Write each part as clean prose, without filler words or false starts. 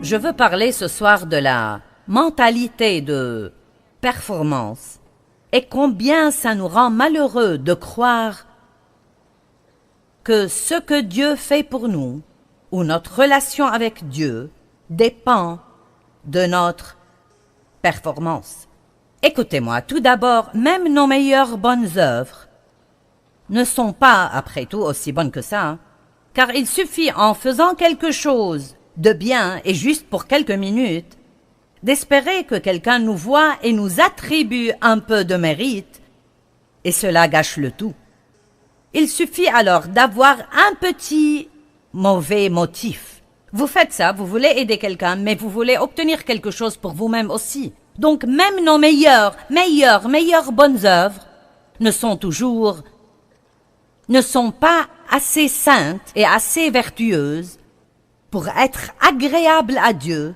Je veux parler ce soir de la mentalité de performance et combien ça nous rend malheureux de croire que ce que Dieu fait pour nous ou notre relation avec Dieu dépend de notre performance. Écoutez-moi, tout d'abord, même nos meilleures bonnes œuvres ne sont pas, après tout, aussi bonnes que ça, hein, car il suffit, en faisant quelque chose de bien et juste pour quelques minutes, d'espérer que quelqu'un nous voit et nous attribue un peu de mérite, et cela gâche le tout. Il suffit alors d'avoir un petit mauvais motif. Vous faites ça, vous voulez aider quelqu'un, mais vous voulez obtenir quelque chose pour vous-même aussi. Donc même nos meilleures bonnes œuvres ne sont pas assez saintes et assez vertueuses pour être agréables à Dieu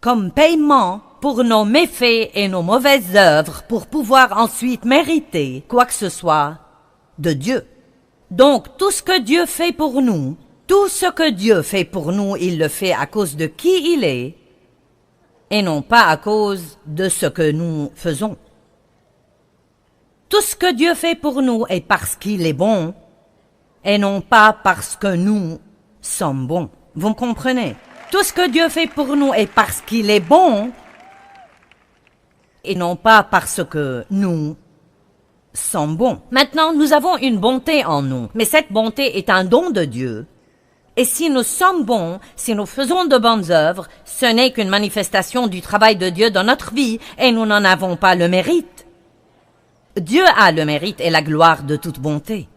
comme paiement pour nos méfaits et nos mauvaises œuvres pour pouvoir ensuite mériter quoi que ce soit de Dieu. Donc tout ce que Dieu fait pour nous, il le fait à cause de qui il est et non pas à cause de ce que nous faisons. Tout ce que Dieu fait pour nous est parce qu'il est bon et non pas parce que nous sommes bons. Vous me comprenez? Tout ce que Dieu fait pour nous est parce qu'il est bon et non pas parce que nous sommes bons. Maintenant, nous avons une bonté en nous, mais cette bonté est un don de Dieu. Et si nous sommes bons, si nous faisons de bonnes œuvres, ce n'est qu'une manifestation du travail de Dieu dans notre vie et nous n'en avons pas le mérite. Dieu a le mérite et la gloire de toute bonté.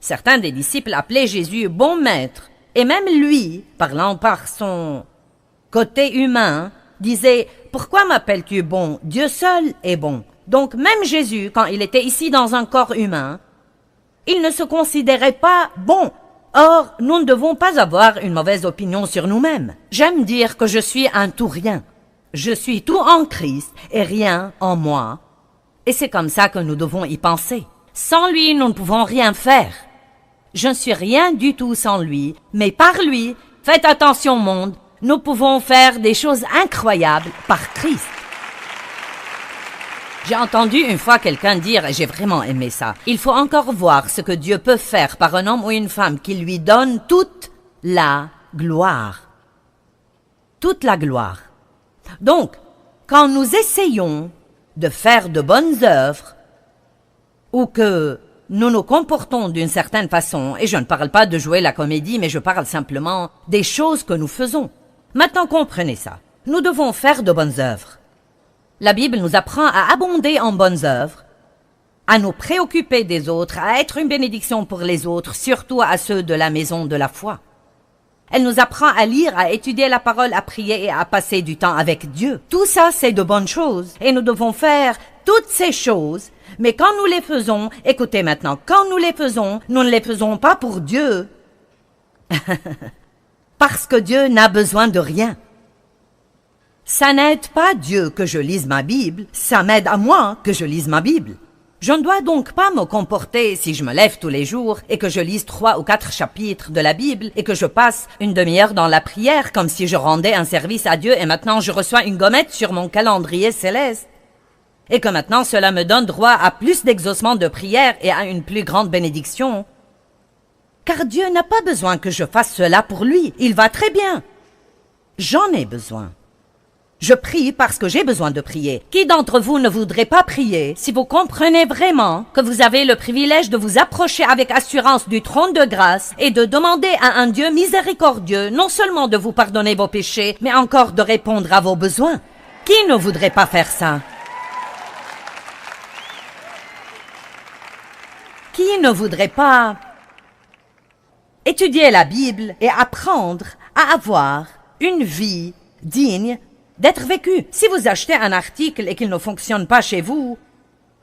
Certains des disciples appelaient Jésus bon maître, et même lui, parlant par son côté humain, disait « Pourquoi m'appelles-tu bon? Dieu seul est bon. » Donc même Jésus, quand il était ici dans un corps humain, il ne se considérait pas bon. Or, nous ne devons pas avoir une mauvaise opinion sur nous-mêmes. J'aime dire que je suis un tout rien. Je suis tout en Christ et rien en moi. Et c'est comme ça que nous devons y penser. Sans lui, nous ne pouvons rien faire. Je ne suis rien du tout sans lui, mais par lui, faites attention monde, nous pouvons faire des choses incroyables par Christ. J'ai entendu une fois quelqu'un dire, et j'ai vraiment aimé ça, il faut encore voir ce que Dieu peut faire par un homme ou une femme qui lui donne toute la gloire. Toute la gloire. Donc, quand nous essayons de faire de bonnes œuvres, ou que nous nous comportons d'une certaine façon, et je ne parle pas de jouer la comédie, mais je parle simplement des choses que nous faisons. Maintenant, comprenez ça. Nous devons faire de bonnes œuvres. La Bible nous apprend à abonder en bonnes œuvres, à nous préoccuper des autres, à être une bénédiction pour les autres, surtout à ceux de la maison de la foi. Elle nous apprend à lire, à étudier la parole, à prier et à passer du temps avec Dieu. Tout ça, c'est de bonnes choses. Et nous devons faire toutes ces choses. Mais quand nous les faisons, écoutez maintenant, quand nous les faisons, nous ne les faisons pas pour Dieu. Parce que Dieu n'a besoin de rien. Ça n'aide pas Dieu que je lise ma Bible, ça m'aide à moi que je lise ma Bible. Je ne dois donc pas me comporter si je me lève tous les jours et que je lise 3 ou 4 chapitres de la Bible et que je passe une demi-heure dans la prière comme si je rendais un service à Dieu et maintenant je reçois une gommette sur mon calendrier céleste. Et que maintenant cela me donne droit à plus d'exaucement de prière et à une plus grande bénédiction. Car Dieu n'a pas besoin que je fasse cela pour lui, il va très bien. J'en ai besoin. Je prie parce que j'ai besoin de prier. Qui d'entre vous ne voudrait pas prier si vous comprenez vraiment que vous avez le privilège de vous approcher avec assurance du trône de grâce et de demander à un Dieu miséricordieux non seulement de vous pardonner vos péchés, mais encore de répondre à vos besoins? Qui ne voudrait pas faire ça? Qui ne voudrait pas étudier la Bible et apprendre à avoir une vie digne d'être vécu? Si vous achetez un article et qu'il ne fonctionne pas chez vous,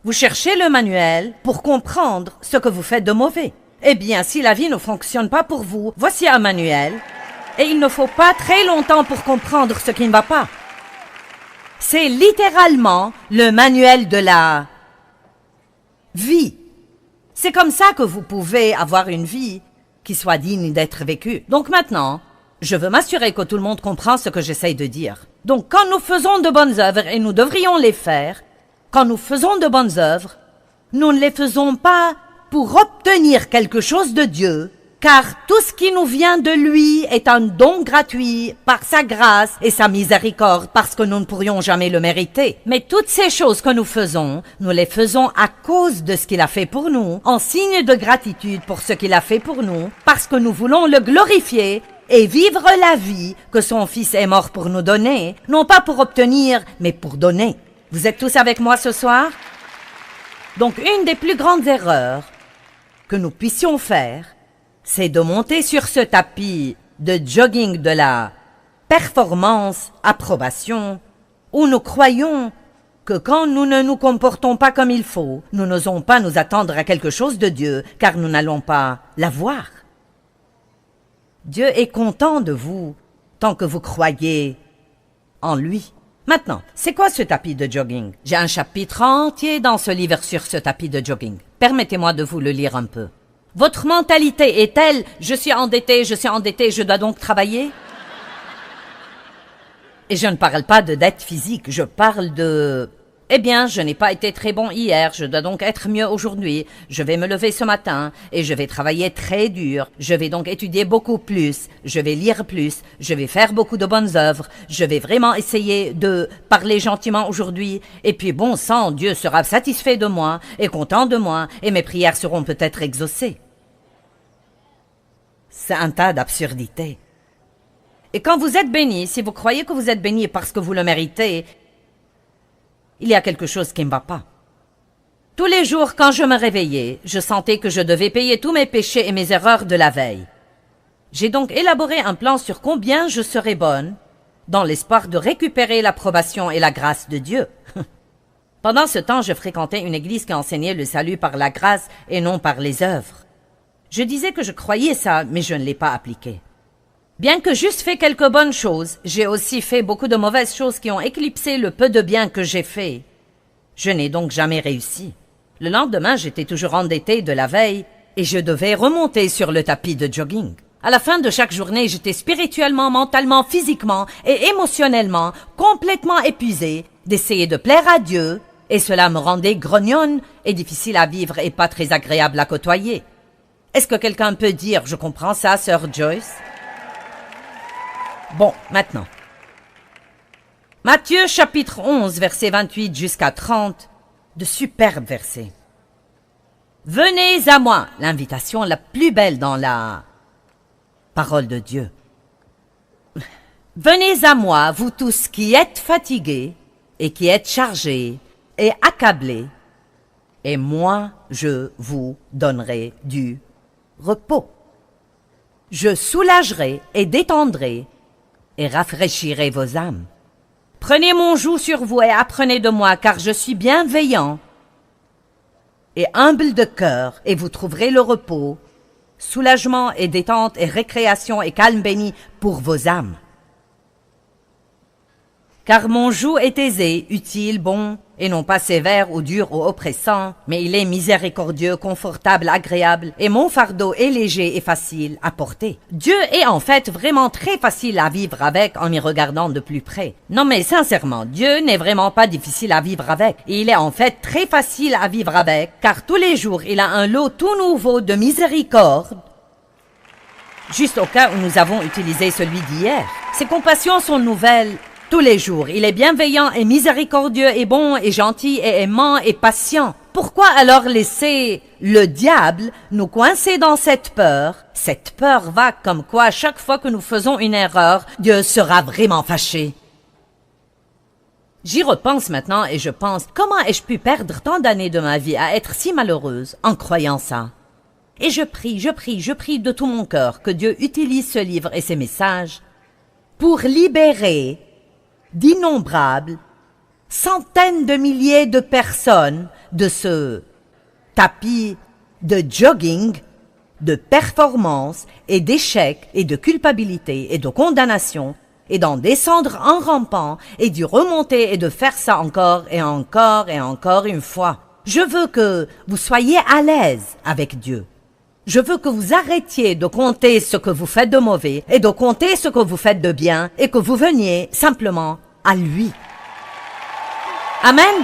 vous cherchez le manuel pour comprendre ce que vous faites de mauvais. Eh bien, si la vie ne fonctionne pas pour vous, voici un manuel et il ne faut pas très longtemps pour comprendre ce qui ne va pas. C'est littéralement le manuel de la vie. C'est comme ça que vous pouvez avoir une vie qui soit digne d'être vécue. Donc maintenant, Je veux m'assurer que tout le monde comprend ce que j'essaye de dire. Donc, quand nous faisons de bonnes œuvres, et nous devrions les faire, quand nous faisons de bonnes œuvres, nous ne les faisons pas pour obtenir quelque chose de Dieu, car tout ce qui nous vient de lui est un don gratuit par sa grâce et sa miséricorde, parce que nous ne pourrions jamais le mériter. Mais toutes ces choses que nous les faisons à cause de ce qu'il a fait pour nous, en signe de gratitude pour ce qu'il a fait pour nous, parce que nous voulons le glorifier et vivre la vie que son Fils est mort pour nous donner, non pas pour obtenir, mais pour donner. Vous êtes tous avec moi ce soir? Donc, une des plus grandes erreurs que nous puissions faire, c'est de monter sur ce tapis de jogging de la performance, approbation, où nous croyons que quand nous ne nous comportons pas comme il faut, nous n'osons pas nous attendre à quelque chose de Dieu, car nous n'allons pas l'avoir. Dieu est content de vous tant que vous croyez en lui. Maintenant, c'est quoi ce tapis de jogging? J'ai un chapitre entier dans ce livre sur ce tapis de jogging. Permettez-moi de vous le lire un peu. Votre mentalité est telle, je suis endetté, je dois donc travailler? Et je ne parle pas de dette physique, je parle de... Eh bien, je n'ai pas été très bon hier, je dois donc être mieux aujourd'hui. Je vais me lever ce matin et je vais travailler très dur. Je vais donc étudier beaucoup plus, je vais lire plus, je vais faire beaucoup de bonnes œuvres. Je vais vraiment essayer de parler gentiment aujourd'hui. Et puis bon sang, Dieu sera satisfait de moi et content de moi et mes prières seront peut-être exaucées. C'est un tas d'absurdités. Et quand vous êtes béni, si vous croyez que vous êtes béni parce que vous le méritez, il y a quelque chose qui ne va pas. Tous les jours, quand je me réveillais, je sentais que je devais payer tous mes péchés et mes erreurs de la veille. J'ai donc élaboré un plan sur combien je serais bonne, dans l'espoir de récupérer l'approbation et la grâce de Dieu. Pendant ce temps, je fréquentais une église qui enseignait le salut par la grâce et non par les œuvres. Je disais que je croyais ça, mais je ne l'ai pas appliqué. Bien que j'eusse fait quelques bonnes choses, j'ai aussi fait beaucoup de mauvaises choses qui ont éclipsé le peu de bien que j'ai fait. Je n'ai donc jamais réussi. Le lendemain, j'étais toujours endettée de la veille et je devais remonter sur le tapis de jogging. À la fin de chaque journée, j'étais spirituellement, mentalement, physiquement et émotionnellement complètement épuisée d'essayer de plaire à Dieu et cela me rendait grognonne et difficile à vivre et pas très agréable à côtoyer. Est-ce que quelqu'un peut dire « Je comprends ça, sœur Joyce » ? Bon, maintenant. Matthieu chapitre 11, versets 28 jusqu'à 30, de superbes versets. Venez à moi, l'invitation la plus belle dans la parole de Dieu. Venez à moi, vous tous qui êtes fatigués et qui êtes chargés et accablés, et moi je vous donnerai du repos. Je soulagerai et détendrai et rafraîchirai vos âmes. Prenez mon joug sur vous et apprenez de moi, car je suis bienveillant et humble de cœur, et vous trouverez le repos, soulagement et détente et récréation et calme béni pour vos âmes. Car mon joug est aisé, utile, bon, et non pas sévère ou dur ou oppressant, mais il est miséricordieux, confortable, agréable, et mon fardeau est léger et facile à porter. Dieu est en fait vraiment très facile à vivre avec en m'y regardant de plus près. Non mais sincèrement, Dieu n'est vraiment pas difficile à vivre avec. Et il est en fait très facile à vivre avec, car tous les jours il a un lot tout nouveau de miséricorde, juste au cas où nous avons utilisé celui d'hier. Ses compassions sont nouvelles tous les jours. Il est bienveillant et miséricordieux et bon et gentil et aimant et patient. Pourquoi alors laisser le diable nous coincer dans cette peur? Cette peur vague comme quoi chaque fois que nous faisons une erreur, Dieu sera vraiment fâché. J'y repense maintenant et je pense, comment ai-je pu perdre tant d'années de ma vie à être si malheureuse en croyant ça? Et je prie de tout mon cœur que Dieu utilise ce livre et ces messages pour libérer d'innombrables centaines de milliers de personnes de ce tapis de jogging, de performance et d'échec et de culpabilité et de condamnation, et d'en descendre en rampant et d'y remonter et de faire ça encore et encore et encore une fois. Je veux que vous soyez à l'aise avec Dieu. Je veux que vous arrêtiez de compter ce que vous faites de mauvais et de compter ce que vous faites de bien et que vous veniez simplement à lui. Amen.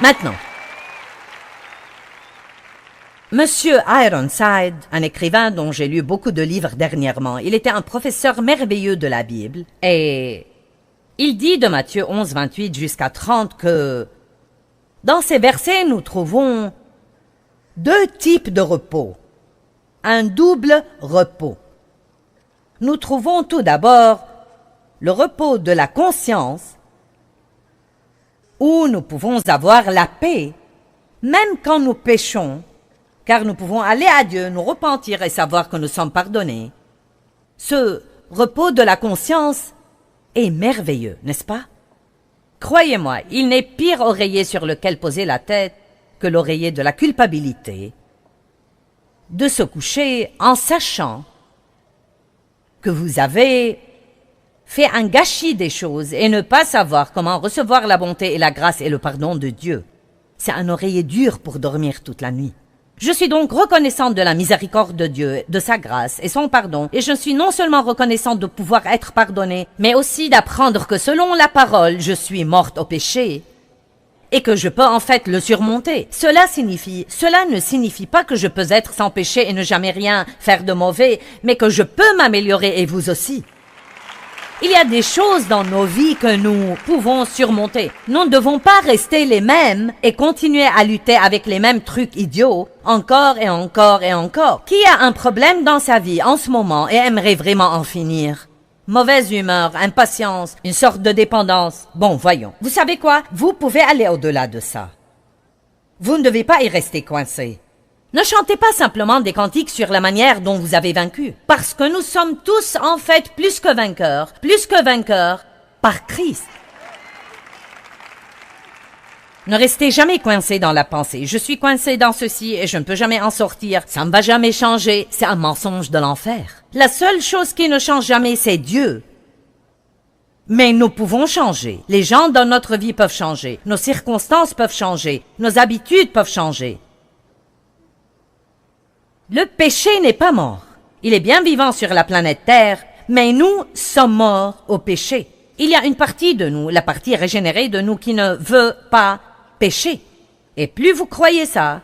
Maintenant, Monsieur Ironside, un écrivain dont j'ai lu beaucoup de livres dernièrement, il était un professeur merveilleux de la Bible et il dit de Matthieu 11, 28 jusqu'à 30 que dans ces versets nous trouvons deux types de repos, un double repos. Nous trouvons tout d'abord le repos de la conscience, où nous pouvons avoir la paix, même quand nous péchons, car nous pouvons aller à Dieu, nous repentir et savoir que nous sommes pardonnés. Ce repos de la conscience est merveilleux, n'est-ce pas? Croyez-moi, il n'est pire oreiller sur lequel poser la tête que l'oreiller de la culpabilité, de se coucher en sachant que vous avez fait un gâchis des choses et ne pas savoir comment recevoir la bonté et la grâce et le pardon de Dieu. C'est un oreiller dur pour dormir toute la nuit. Je suis donc reconnaissante de la miséricorde de Dieu, de sa grâce et son pardon, et je suis non seulement reconnaissante de pouvoir être pardonnée, mais aussi d'apprendre que selon la parole, je suis morte au péché et que je peux en fait le surmonter. Cela ne signifie pas que je peux être sans péché et ne jamais rien faire de mauvais, mais que je peux m'améliorer et vous aussi. Il y a des choses dans nos vies que nous pouvons surmonter. Nous ne devons pas rester les mêmes et continuer à lutter avec les mêmes trucs idiots, encore et encore et encore. Qui a un problème dans sa vie en ce moment et aimerait vraiment en finir? Mauvaise humeur, impatience, une sorte de dépendance. Bon, voyons. Vous savez quoi? Vous pouvez aller au-delà de ça. Vous ne devez pas y rester coincé. Ne chantez pas simplement des cantiques sur la manière dont vous avez vaincu, parce que nous sommes tous en fait plus que vainqueurs par Christ. Ne restez jamais coincé dans la pensée. Je suis coincé dans ceci et je ne peux jamais en sortir. Ça ne va jamais changer. C'est un mensonge de l'enfer. La seule chose qui ne change jamais, c'est Dieu. Mais nous pouvons changer. Les gens dans notre vie peuvent changer. Nos circonstances peuvent changer. Nos habitudes peuvent changer. Le péché n'est pas mort. Il est bien vivant sur la planète Terre, mais nous sommes morts au péché. Il y a une partie de nous, la partie régénérée de nous, qui ne veut pas pécher. Et plus vous croyez ça,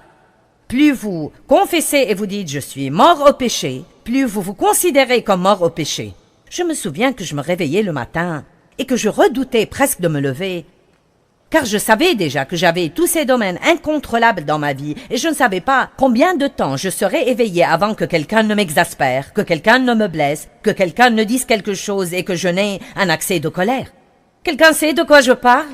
plus vous confessez et vous dites « je suis mort au péché », plus vous vous considérez comme mort au péché. Je me souviens que je me réveillais le matin et que je redoutais presque de me lever, car je savais déjà que j'avais tous ces domaines incontrôlables dans ma vie et je ne savais pas combien de temps je serais éveillé avant que quelqu'un ne m'exaspère, que quelqu'un ne me blesse, que quelqu'un ne dise quelque chose et que je n'ai un accès de colère. Quelqu'un sait de quoi je parle?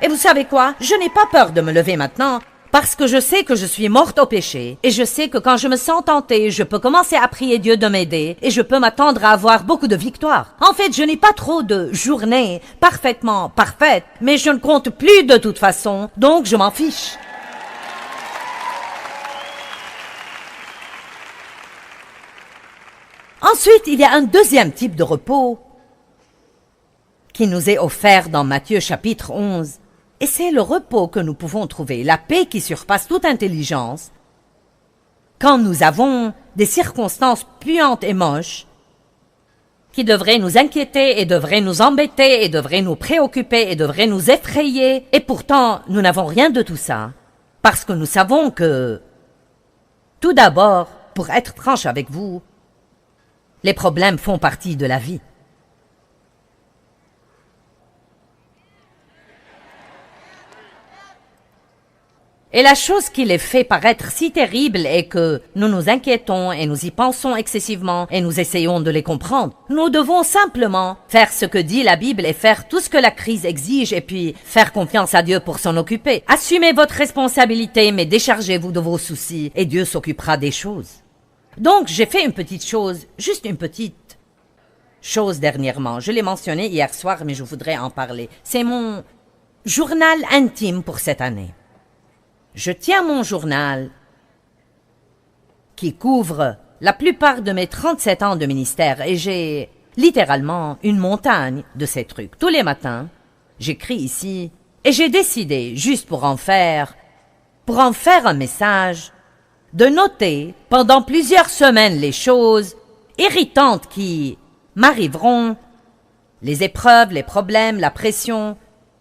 Et vous savez quoi? Je n'ai pas peur de me lever maintenant parce que je sais que je suis morte au péché et je sais que quand je me sens tentée, je peux commencer à prier Dieu de m'aider et je peux m'attendre à avoir beaucoup de victoires. En fait, je n'ai pas trop de journées parfaitement parfaites, mais je ne compte plus de toute façon, donc je m'en fiche. Ensuite, il y a un deuxième type de repos qui nous est offert dans Matthieu chapitre 11. Et c'est le repos que nous pouvons trouver, la paix qui surpasse toute intelligence, quand nous avons des circonstances puantes et moches qui devraient nous inquiéter et devraient nous embêter et devraient nous préoccuper et devraient nous effrayer. Et pourtant, nous n'avons rien de tout ça, parce que nous savons que, tout d'abord, pour être franche avec vous, les problèmes font partie de la vie. Et la chose qui les fait paraître si terrible est que nous nous inquiétons et nous y pensons excessivement et nous essayons de les comprendre. Nous devons simplement faire ce que dit la Bible et faire tout ce que la crise exige et puis faire confiance à Dieu pour s'en occuper. Assumez votre responsabilité mais déchargez-vous de vos soucis et Dieu s'occupera des choses. Donc j'ai fait une petite chose, juste une petite chose dernièrement. Je l'ai mentionné hier soir mais je voudrais en parler. C'est mon journal intime pour cette année. Je tiens mon journal qui couvre la plupart de mes 37 ans de ministère et j'ai littéralement une montagne de ces trucs. Tous les matins, j'écris ici et j'ai décidé, juste pour en faire un message, de noter pendant plusieurs semaines les choses irritantes qui m'arriveront, les épreuves, les problèmes, la pression,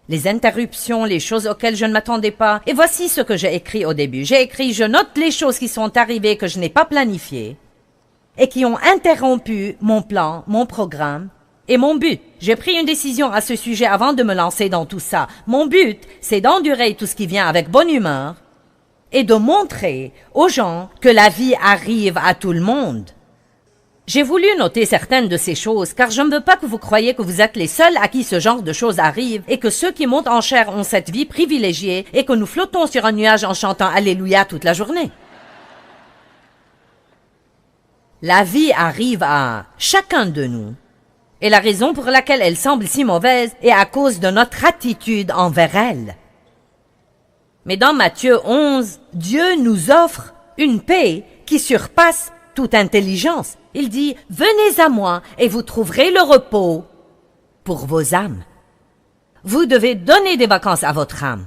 les interruptions, les choses auxquelles je ne m'attendais pas. Et voici ce que j'ai écrit au début. J'ai écrit « Je note les choses qui sont arrivées que je n'ai pas planifiées et qui ont interrompu mon plan, mon programme et mon but. J'ai pris une décision à ce sujet avant de me lancer dans tout ça. Mon but, c'est d'endurer tout ce qui vient avec bonne humeur et de montrer aux gens que la vie arrive à tout le monde. » J'ai voulu noter certaines de ces choses, car je ne veux pas que vous croyiez que vous êtes les seuls à qui ce genre de choses arrive et que ceux qui montent en chair ont cette vie privilégiée et que nous flottons sur un nuage en chantant Alléluia toute la journée. La vie arrive à chacun de nous, et la raison pour laquelle elle semble si mauvaise est à cause de notre attitude envers elle. Mais dans Matthieu 11, Dieu nous offre une paix qui surpasse toute intelligence. Il dit « Venez à moi et vous trouverez le repos pour vos âmes. » Vous devez donner des vacances à votre âme.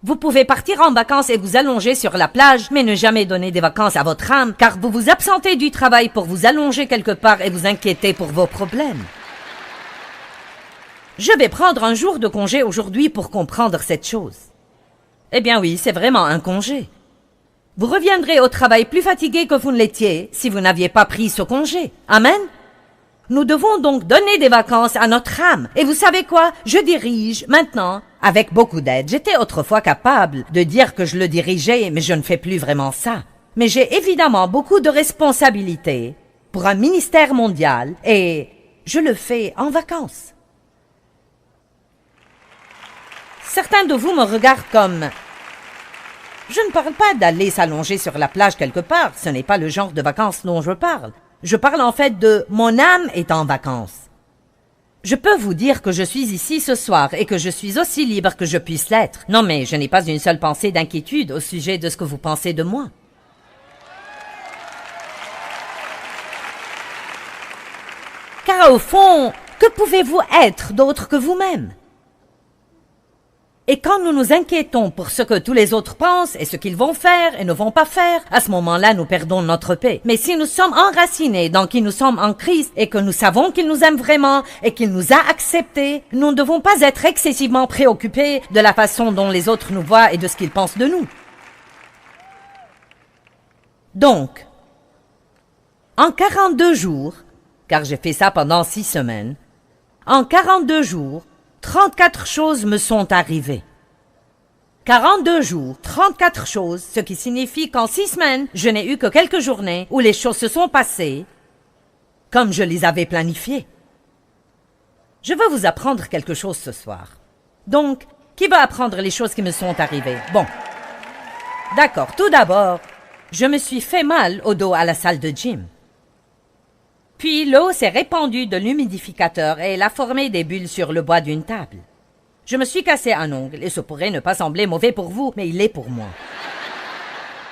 Vous pouvez partir en vacances et vous allonger sur la plage, mais ne jamais donner des vacances à votre âme, car vous vous absentez du travail pour vous allonger quelque part et vous inquiéter pour vos problèmes. Je vais prendre un jour de congé aujourd'hui pour comprendre cette chose. Eh bien oui, c'est vraiment un congé. Vous reviendrez au travail plus fatigué que vous ne l'étiez si vous n'aviez pas pris ce congé. Amen? Nous devons donc donner des vacances à notre âme. Et vous savez quoi? Je dirige maintenant avec beaucoup d'aide. J'étais autrefois capable de dire que je le dirigeais, mais je ne fais plus vraiment ça. Mais j'ai évidemment beaucoup de responsabilités pour un ministère mondial et je le fais en vacances. Certains de vous me regardent comme... Je ne parle pas d'aller s'allonger sur la plage quelque part, ce n'est pas le genre de vacances dont je parle. Je parle en fait de « mon âme est en vacances ». Je peux vous dire que je suis ici ce soir et que je suis aussi libre que je puisse l'être. Non mais je n'ai pas une seule pensée d'inquiétude au sujet de ce que vous pensez de moi. Car au fond, que pouvez-vous être d'autre que vous-même ? Et quand nous nous inquiétons pour ce que tous les autres pensent et ce qu'ils vont faire et ne vont pas faire, à ce moment-là, nous perdons notre paix. Mais si nous sommes enracinés dans qui nous sommes en Christ et que nous savons qu'il nous aime vraiment et qu'il nous a acceptés, nous ne devons pas être excessivement préoccupés de la façon dont les autres nous voient et de ce qu'ils pensent de nous. Donc, en 42 jours, car j'ai fait ça pendant 6 semaines, en 42 jours, 34 choses me sont arrivées. 42 jours, 34 choses, ce qui signifie qu'en 6 semaines, je n'ai eu que quelques journées où les choses se sont passées comme je les avais planifiées. Je veux vous apprendre quelque chose ce soir. Donc, qui va apprendre les choses qui me sont arrivées? Bon. D'accord, tout d'abord, je me suis fait mal au dos à la salle de gym. Puis l'eau s'est répandue de l'humidificateur et elle a formé des bulles sur le bois d'une table. Je me suis cassé un ongle et ce pourrait ne pas sembler mauvais pour vous, mais il l'est pour moi.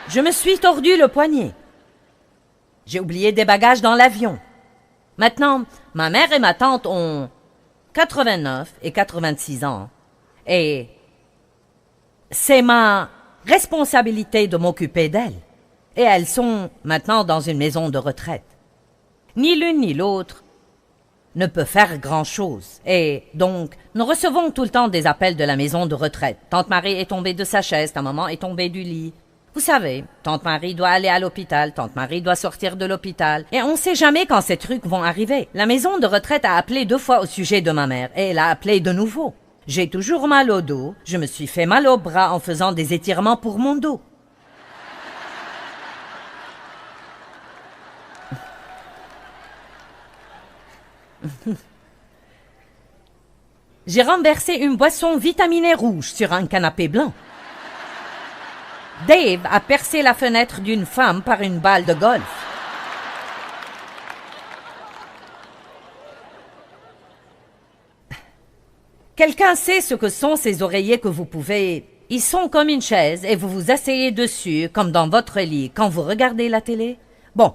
Je me suis tordu le poignet. J'ai oublié des bagages dans l'avion. Maintenant, ma mère et ma tante ont 89 et 86 ans et c'est ma responsabilité de m'occuper d'elles. Et elles sont maintenant dans une maison de retraite. Ni l'une ni l'autre ne peut faire grand-chose. Et donc, nous recevons tout le temps des appels de la maison de retraite. Tante Marie est tombée de sa chaise, ta maman est tombée du lit. Vous savez, Tante Marie doit aller à l'hôpital, Tante Marie doit sortir de l'hôpital. Et on ne sait jamais quand ces trucs vont arriver. La maison de retraite a appelé 2 fois au sujet de ma mère, et elle a appelé de nouveau. J'ai toujours mal au dos, je me suis fait mal au bras en faisant des étirements pour mon dos. J'ai renversé une boisson vitaminée rouge sur un canapé blanc. Dave a percé la fenêtre d'une femme par une balle de golf. Quelqu'un sait ce que sont ces oreillers que vous pouvez... Ils sont comme une chaise et vous vous asseyez dessus comme dans votre lit quand vous regardez la télé. Bon.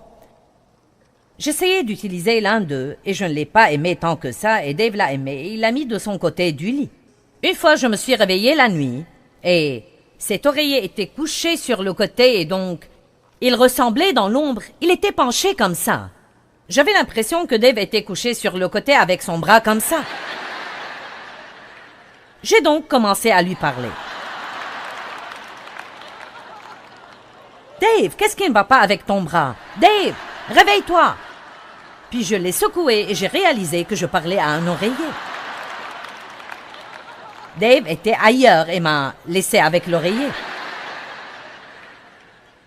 J'essayais d'utiliser l'un d'eux et je ne l'ai pas aimé tant que ça et Dave l'a aimé et il l'a mis de son côté du lit. Une fois, je me suis réveillée la nuit et Cet oreiller était couché sur le côté et donc, il ressemblait dans l'ombre, il était penché comme ça. J'avais l'impression que Dave était couché sur le côté avec son bras comme ça. J'ai donc commencé à lui parler. Dave, qu'est-ce qui ne va pas avec ton bras? Dave, réveille-toi! Puis je l'ai secoué et j'ai réalisé que je parlais à un oreiller. Dave était ailleurs et m'a laissé avec l'oreiller.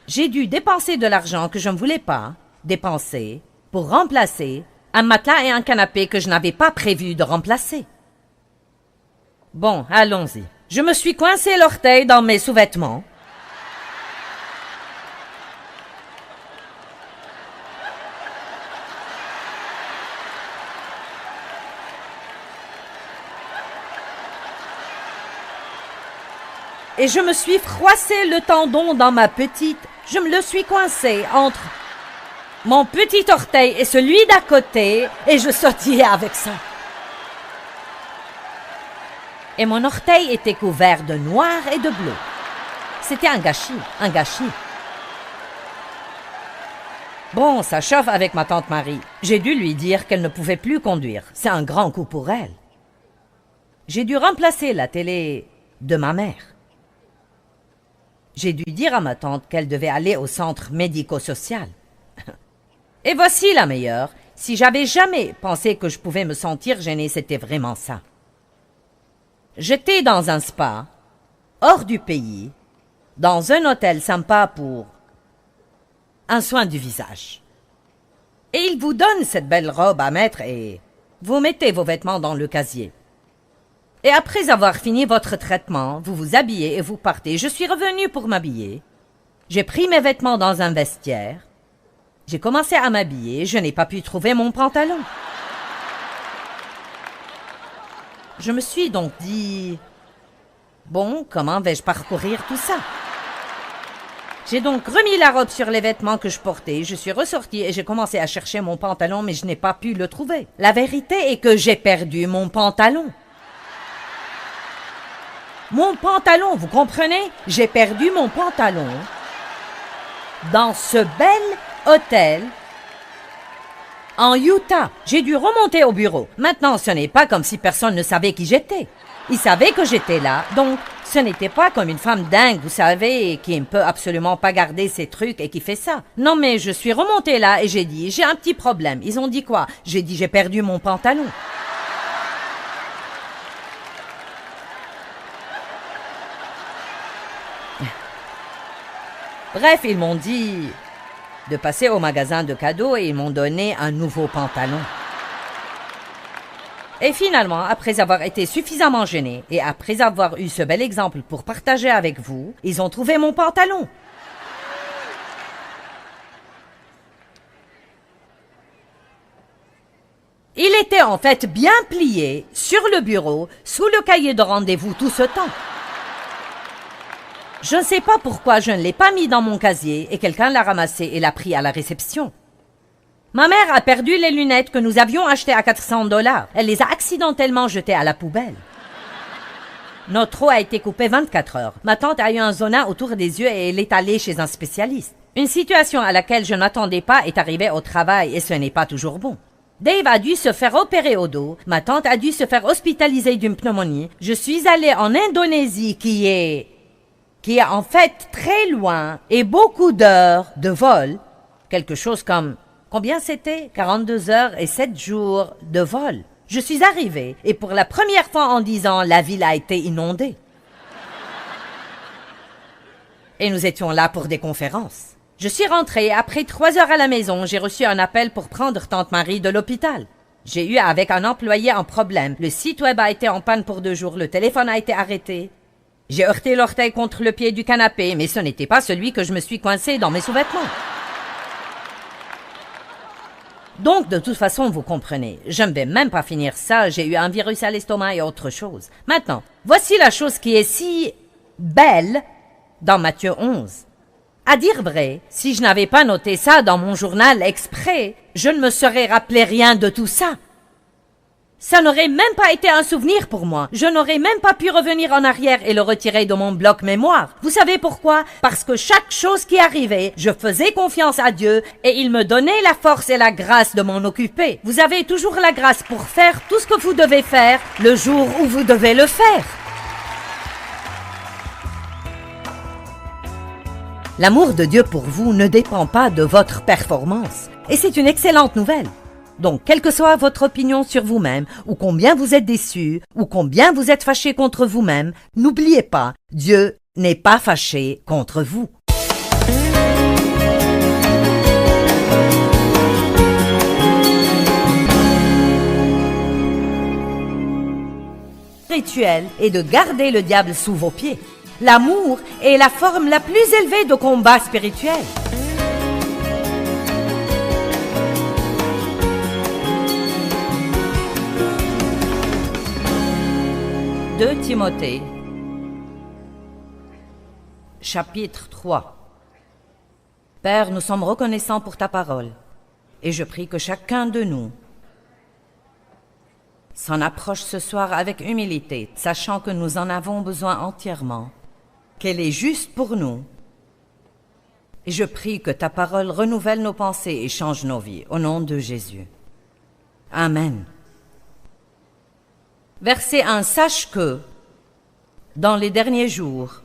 J'ai dû dépenser de l'argent que je ne voulais pas dépenser pour remplacer un matelas et un canapé que je n'avais pas prévu de remplacer. Bon, allons-y. Je me suis coincé l'orteil dans mes sous-vêtements. Et je me suis froissé le tendon dans ma petite... Je me le suis coincé entre mon petit orteil et celui d'à côté et je sautillais avec ça. Et mon orteil était couvert de noir et de bleu. C'était un gâchis, un gâchis. Bon, ça chauffe avec ma tante Marie. J'ai dû lui dire qu'elle ne pouvait plus conduire. C'est un grand coup pour elle. J'ai dû remplacer la télé de ma mère. J'ai dû dire à ma tante qu'elle devait aller au centre médico-social. Et voici la meilleure. Si j'avais jamais pensé que je pouvais me sentir gênée, c'était vraiment ça. J'étais dans un spa, hors du pays, dans un hôtel sympa pour un soin du visage. Et il vous donne cette belle robe à mettre et vous mettez vos vêtements dans le casier. Et après avoir fini votre traitement, vous vous habillez et vous partez. Je suis revenue pour m'habiller. J'ai pris mes vêtements dans un vestiaire. J'ai commencé à m'habiller. Je n'ai pas pu trouver mon pantalon. Je me suis donc dit... Bon, comment vais-je parcourir tout ça? J'ai donc remis la robe sur les vêtements que je portais. Je suis ressortie et j'ai commencé à chercher mon pantalon, mais je n'ai pas pu le trouver. La vérité est que j'ai perdu mon pantalon. Mon pantalon, vous comprenez? J'ai perdu mon pantalon dans ce bel hôtel en Utah. J'ai dû remonter au bureau. Maintenant, ce n'est pas comme si personne ne savait qui j'étais. Ils savaient que j'étais là, donc ce n'était pas comme une femme dingue, vous savez, qui ne peut absolument pas garder ses trucs et qui fait ça. Non, mais je suis remontée là et j'ai dit, j'ai un petit problème. Ils ont dit quoi? J'ai dit, j'ai perdu mon pantalon. Bref, ils m'ont dit de passer au magasin de cadeaux et ils m'ont donné un nouveau pantalon. Et finalement, après avoir été suffisamment gênés et après avoir eu ce bel exemple pour partager avec vous, ils ont trouvé mon pantalon. Il était en fait bien plié sur le bureau, sous le cahier de rendez-vous tout ce temps. Je ne sais pas pourquoi je ne l'ai pas mis dans mon casier et quelqu'un l'a ramassé et l'a pris à la réception. Ma mère a perdu les lunettes que nous avions achetées à 400 $. Elle les a accidentellement jetées à la poubelle. Notre eau a été coupée 24 heures. Ma tante a eu un zona autour des yeux et elle est allée chez un spécialiste. Une situation à laquelle je n'attendais pas est arrivée au travail et ce n'est pas toujours bon. Dave a dû se faire opérer au dos. Ma tante a dû se faire hospitaliser d'une pneumonie. Je suis allée en Indonésie qui est en fait très loin et beaucoup d'heures de vol. Quelque chose comme, combien c'était? 42 heures et 7 jours de vol. Je suis arrivée et pour la première fois en 10 ans, la ville a été inondée. Et nous étions là pour des conférences. Je suis rentrée et après 3 heures à la maison, j'ai reçu un appel pour prendre tante Marie de l'hôpital. J'ai eu avec un employé un problème. Le site web a été en panne pour 2 jours, le téléphone a été arrêté. J'ai heurté l'orteil contre le pied du canapé, mais ce n'était pas celui que je me suis coincé dans mes sous-vêtements. Donc, de toute façon, vous comprenez, je ne vais même pas finir ça, j'ai eu un virus à l'estomac et autre chose. Maintenant, voici la chose qui est si belle dans Matthieu 11. À dire vrai, si je n'avais pas noté ça dans mon journal exprès, je ne me serais rappelé rien de tout ça. Ça n'aurait même pas été un souvenir pour moi. Je n'aurais même pas pu revenir en arrière et le retirer de mon bloc mémoire. Vous savez pourquoi? Parce que chaque chose qui arrivait, je faisais confiance à Dieu et il me donnait la force et la grâce de m'en occuper. Vous avez toujours la grâce pour faire tout ce que vous devez faire le jour où vous devez le faire. L'amour de Dieu pour vous ne dépend pas de votre performance. Et c'est une excellente nouvelle. Donc, quelle que soit votre opinion sur vous-même, ou combien vous êtes déçu, ou combien vous êtes fâché contre vous-même, n'oubliez pas, Dieu n'est pas fâché contre vous. Rituel est de garder le diable sous vos pieds. L'amour est la forme la plus élevée de combat spirituel. 2 Timothée, chapitre 3. Père, nous sommes reconnaissants pour ta parole, et je prie que chacun de nous s'en approche ce soir avec humilité, sachant que nous en avons besoin entièrement, qu'elle est juste pour nous. Et je prie que ta parole renouvelle nos pensées et change nos vies, au nom de Jésus. Amen. Verset 1. Sache que, dans les derniers jours,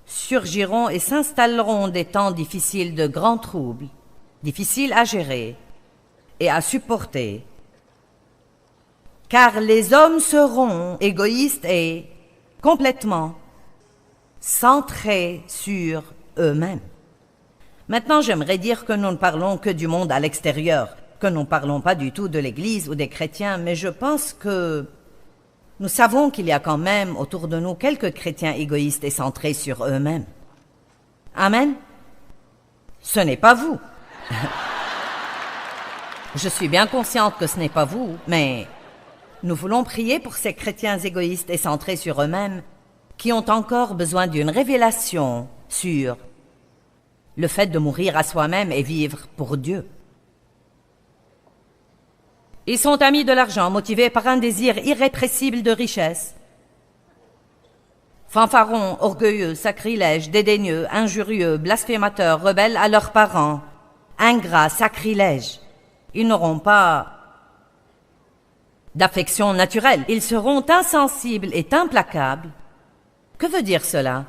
surgiront et s'installeront des temps difficiles de grands troubles, difficiles à gérer et à supporter, car les hommes seront égoïstes et complètement centrés sur eux-mêmes. Maintenant, j'aimerais dire que nous ne parlons que du monde à l'extérieur, que nous ne parlons pas du tout de l'Église ou des chrétiens, mais je pense que nous savons qu'il y a quand même autour de nous quelques chrétiens égoïstes et centrés sur eux-mêmes. Amen. Ce n'est pas vous. Je suis bien consciente que ce n'est pas vous, mais nous voulons prier pour ces chrétiens égoïstes et centrés sur eux-mêmes qui ont encore besoin d'une révélation sur le fait de mourir à soi-même et vivre pour Dieu. Ils sont amis de l'argent, motivés par un désir irrépressible de richesse. Fanfarons, orgueilleux, sacrilèges, dédaigneux, injurieux, blasphémateurs, rebelles à leurs parents, ingrats, sacrilèges. Ils n'auront pas d'affection naturelle. Ils seront insensibles et implacables. Que veut dire cela?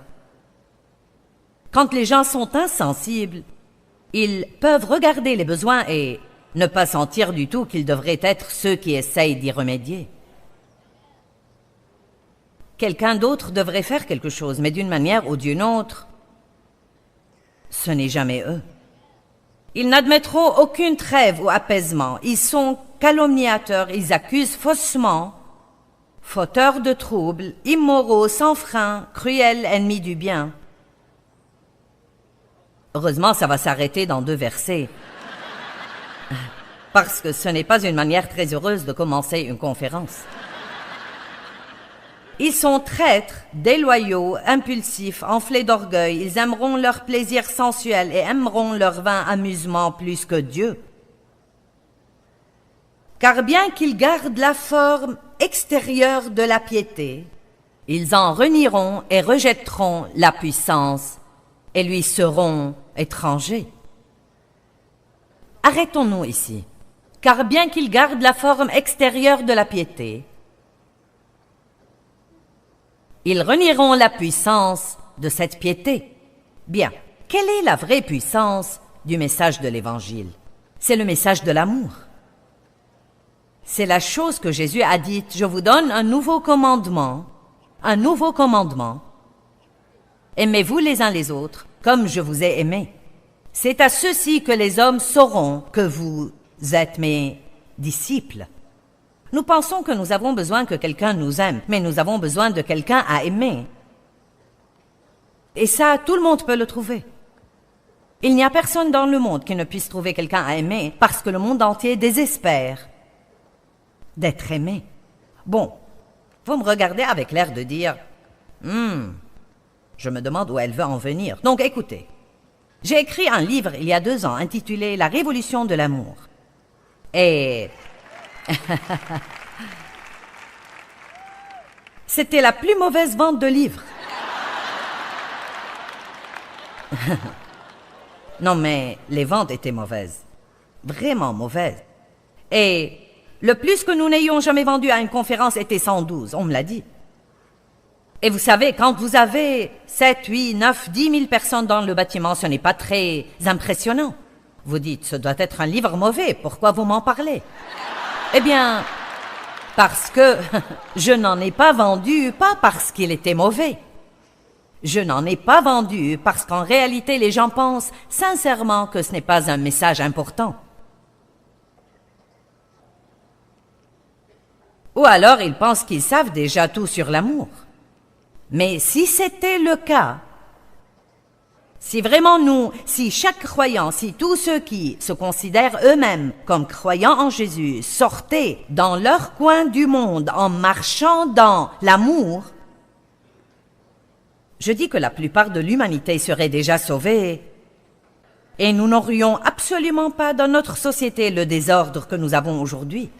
Quand les gens sont insensibles, ils peuvent regarder les besoins et ne pas sentir du tout qu'ils devraient être ceux qui essayent d'y remédier. Quelqu'un d'autre devrait faire quelque chose, mais d'une manière ou d'une autre, ce n'est jamais eux. Ils n'admettront aucune trêve ou apaisement. Ils sont calomniateurs, ils accusent faussement, fauteurs de troubles, immoraux, sans frein, cruels, ennemis du bien. Heureusement, ça va s'arrêter dans 2 versets. Parce que ce n'est pas une manière très heureuse de commencer une conférence. Ils sont traîtres, déloyaux, impulsifs, enflés d'orgueil. Ils aimeront leur plaisir sensuel et aimeront leur vain amusement plus que Dieu. Car bien qu'ils gardent la forme extérieure de la piété, ils en renieront et rejetteront la puissance et lui seront étrangers. Arrêtons-nous ici. Car bien qu'ils gardent la forme extérieure de la piété, ils renieront la puissance de cette piété. Bien, quelle est la vraie puissance du message de l'Évangile? C'est le message de l'amour. C'est la chose que Jésus a dite, je vous donne un nouveau commandement. Un nouveau commandement. Aimez-vous les uns les autres comme je vous ai aimés. C'est à ceux-ci que les hommes sauront que vous êtes mes disciples. Nous pensons que nous avons besoin que quelqu'un nous aime, mais nous avons besoin de quelqu'un à aimer. Et ça, tout le monde peut le trouver. Il n'y a personne dans le monde qui ne puisse trouver quelqu'un à aimer, parce que le monde entier désespère d'être aimé. Bon, vous me regardez avec l'air de dire « je me demande où elle veut en venir. » Donc écoutez, j'ai écrit un livre il y a 2 ans intitulé « La révolution de l'amour ». Et C'était la plus mauvaise vente de livres. Non, mais les ventes étaient mauvaises. Vraiment mauvaises. Et le plus que nous n'ayons jamais vendu à une conférence était 112, on me l'a dit. Et vous savez, quand vous avez 7, 8, 9, 10 000 personnes dans le bâtiment, ce n'est pas très impressionnant. Vous dites, ce doit être un livre mauvais, pourquoi vous m'en parlez? Eh bien, parce que je n'en ai pas vendu, pas parce qu'il était mauvais. Je n'en ai pas vendu parce qu'en réalité, les gens pensent sincèrement que ce n'est pas un message important. Ou alors, ils pensent qu'ils savent déjà tout sur l'amour. Mais si c'était le cas, si vraiment si chaque croyant, si tous ceux qui se considèrent eux-mêmes comme croyants en Jésus sortaient dans leur coin du monde en marchant dans l'amour, je dis que la plupart de l'humanité serait déjà sauvée et nous n'aurions absolument pas dans notre société le désordre que nous avons aujourd'hui.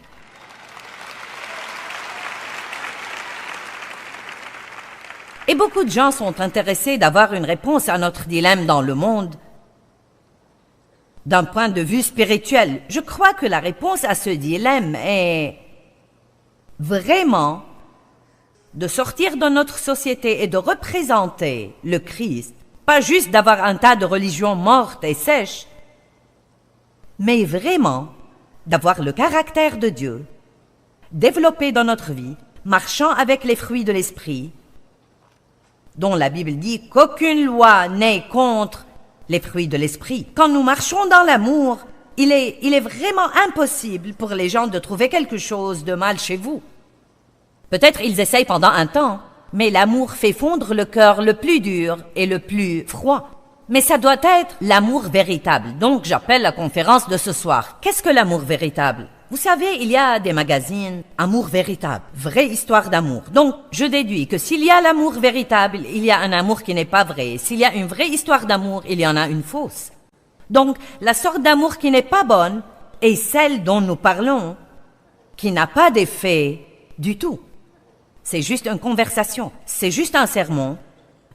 Et beaucoup de gens sont intéressés d'avoir une réponse à notre dilemme dans le monde. D'un point de vue spirituel, je crois que la réponse à ce dilemme est vraiment de sortir de notre société et de représenter le Christ, pas juste d'avoir un tas de religions mortes et sèches, mais vraiment d'avoir le caractère de Dieu, développé dans notre vie, marchant avec les fruits de l'esprit, dont la Bible dit qu'aucune loi n'est contre les fruits de l'esprit. Quand nous marchons dans l'amour, il est vraiment impossible pour les gens de trouver quelque chose de mal chez vous. Peut-être ils essayent pendant un temps, mais l'amour fait fondre le cœur le plus dur et le plus froid. Mais ça doit être l'amour véritable. Donc j'appelle la conférence de ce soir. Qu'est-ce que l'amour véritable? Vous savez, il y a des magazines « Amour véritable »,« Vraie histoire d'amour ». Donc, je déduis que s'il y a l'amour véritable, il y a un amour qui n'est pas vrai. S'il y a une vraie histoire d'amour, il y en a une fausse. Donc, la sorte d'amour qui n'est pas bonne est celle dont nous parlons, qui n'a pas d'effet du tout. C'est juste une conversation, c'est juste un sermon.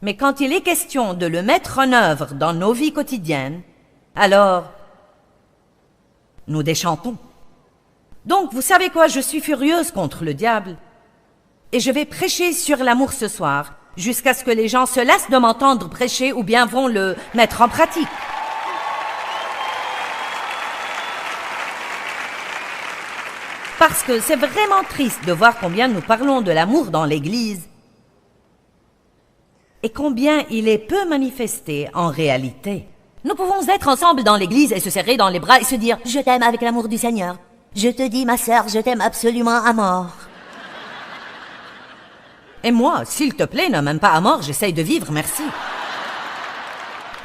Mais quand il est question de le mettre en œuvre dans nos vies quotidiennes, alors nous déchantons. Donc, vous savez quoi, je suis furieuse contre le diable. Et je vais prêcher sur l'amour ce soir, jusqu'à ce que les gens se lassent de m'entendre prêcher ou bien vont le mettre en pratique. Parce que c'est vraiment triste de voir combien nous parlons de l'amour dans l'Église et combien il est peu manifesté en réalité. Nous pouvons être ensemble dans l'Église et se serrer dans les bras et se dire « Je t'aime avec l'amour du Seigneur ». Je te dis, ma sœur, je t'aime absolument à mort. Et moi, s'il te plaît, ne m'aime pas à mort, j'essaye de vivre, merci.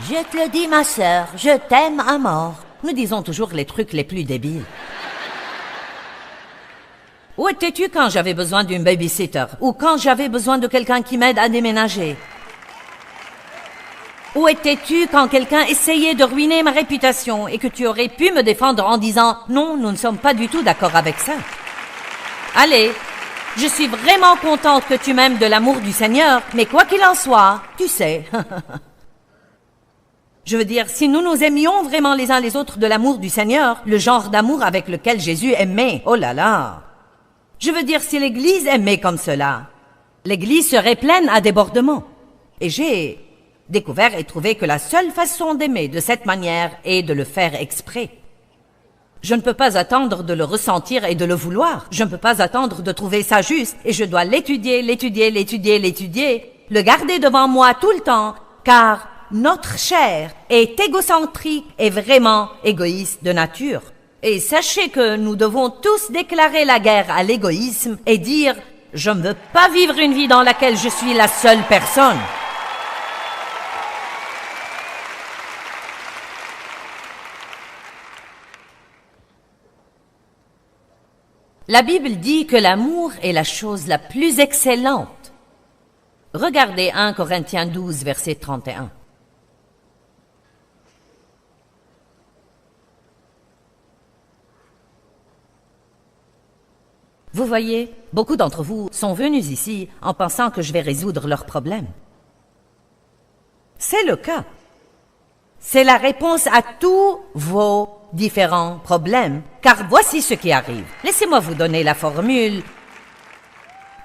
Je te le dis, ma sœur, je t'aime à mort. Nous disons toujours les trucs les plus débiles. Où étais-tu quand j'avais besoin d'une babysitter? Ou quand j'avais besoin de quelqu'un qui m'aide à déménager? Où étais-tu quand quelqu'un essayait de ruiner ma réputation et que tu aurais pu me défendre en disant « Non, nous ne sommes pas du tout d'accord avec ça. » Allez, je suis vraiment contente que tu m'aimes de l'amour du Seigneur, mais quoi qu'il en soit, tu sais. Je veux dire, si nous nous aimions vraiment les uns les autres de l'amour du Seigneur, le genre d'amour avec lequel Jésus aimait, oh là là. Je veux dire, si l'Église aimait comme cela, l'Église serait pleine à débordement. Et j'ai découvert et trouvé que la seule façon d'aimer de cette manière est de le faire exprès. Je ne peux pas attendre de le ressentir et de le vouloir. Je ne peux pas attendre de trouver ça juste et je dois l'étudier, le garder devant moi tout le temps, car notre chair est égocentrique et vraiment égoïste de nature. Et sachez que nous devons tous déclarer la guerre à l'égoïsme et dire « Je ne veux pas vivre une vie dans laquelle je suis la seule personne ». La Bible dit que l'amour est la chose la plus excellente. Regardez 1 Corinthiens 12, verset 31. Vous voyez, beaucoup d'entre vous sont venus ici en pensant que je vais résoudre leurs problèmes. C'est le cas. C'est la réponse à tous vos différents problèmes, car voici ce qui arrive. Laissez-moi vous donner la formule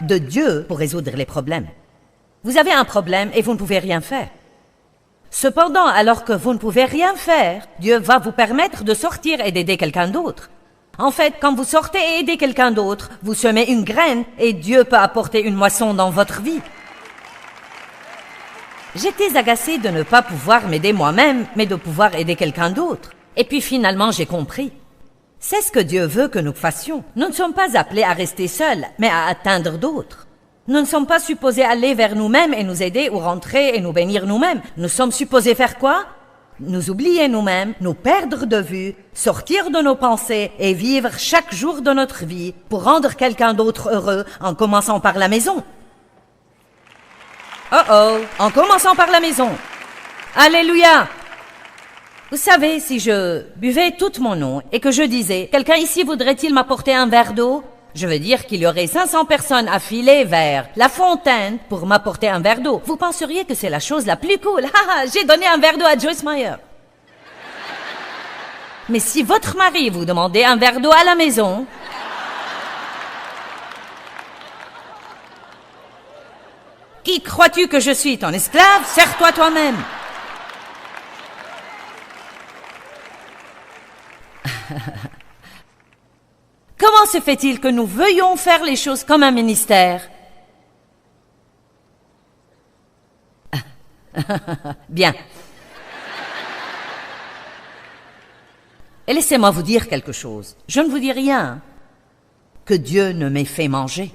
de Dieu pour résoudre les problèmes. Vous avez un problème et vous ne pouvez rien faire. Cependant, alors que vous ne pouvez rien faire, Dieu va vous permettre de sortir et d'aider quelqu'un d'autre. En fait, quand vous sortez et aidez quelqu'un d'autre, vous semez une graine et Dieu peut apporter une moisson dans votre vie. J'étais agacée de ne pas pouvoir m'aider moi-même, mais de pouvoir aider quelqu'un d'autre. Et puis finalement, j'ai compris. C'est ce que Dieu veut que nous fassions. Nous ne sommes pas appelés à rester seuls, mais à atteindre d'autres. Nous ne sommes pas supposés aller vers nous-mêmes et nous aider ou rentrer et nous bénir nous-mêmes. Nous sommes supposés faire quoi? Nous oublier nous-mêmes, nous perdre de vue, sortir de nos pensées et vivre chaque jour de notre vie pour rendre quelqu'un d'autre heureux en commençant par la maison. En commençant par la maison. Alléluia! Vous savez, si je buvais toute mon eau et que je disais « Quelqu'un ici voudrait-il m'apporter un verre d'eau ?» Je veux dire qu'il y aurait 500 personnes affilées vers la fontaine pour m'apporter un verre d'eau. Vous penseriez que c'est la chose la plus cool. J'ai donné un verre d'eau à Joyce Meyer. Mais si votre mari vous demandait un verre d'eau à la maison, qui crois-tu que je suis, ton esclave? Sers-toi toi-même. Comment se fait-il que nous veuillons faire les choses comme un ministère? Bien. Et laissez-moi vous dire quelque chose. Je ne vous dis rien que Dieu ne m'ait fait manger.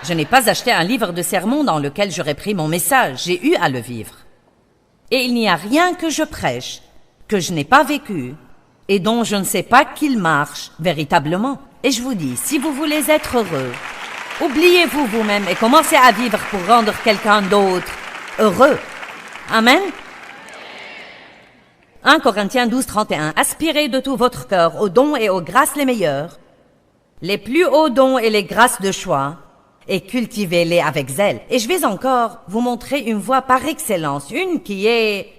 Je n'ai pas acheté un livre de sermons dans lequel j'aurais pris mon message. J'ai eu à le vivre. Et il n'y a rien que je prêche, que je n'ai pas vécu, et dont je ne sais pas qu'il marche véritablement. Et je vous dis, si vous voulez être heureux, oubliez-vous vous-même et commencez à vivre pour rendre quelqu'un d'autre heureux. Amen. 1 Corinthiens 12, 31. Aspirez de tout votre cœur aux dons et aux grâces les meilleures, les plus hauts dons et les grâces de choix, et cultivez-les avec zèle. Et je vais encore vous montrer une voie par excellence, une qui est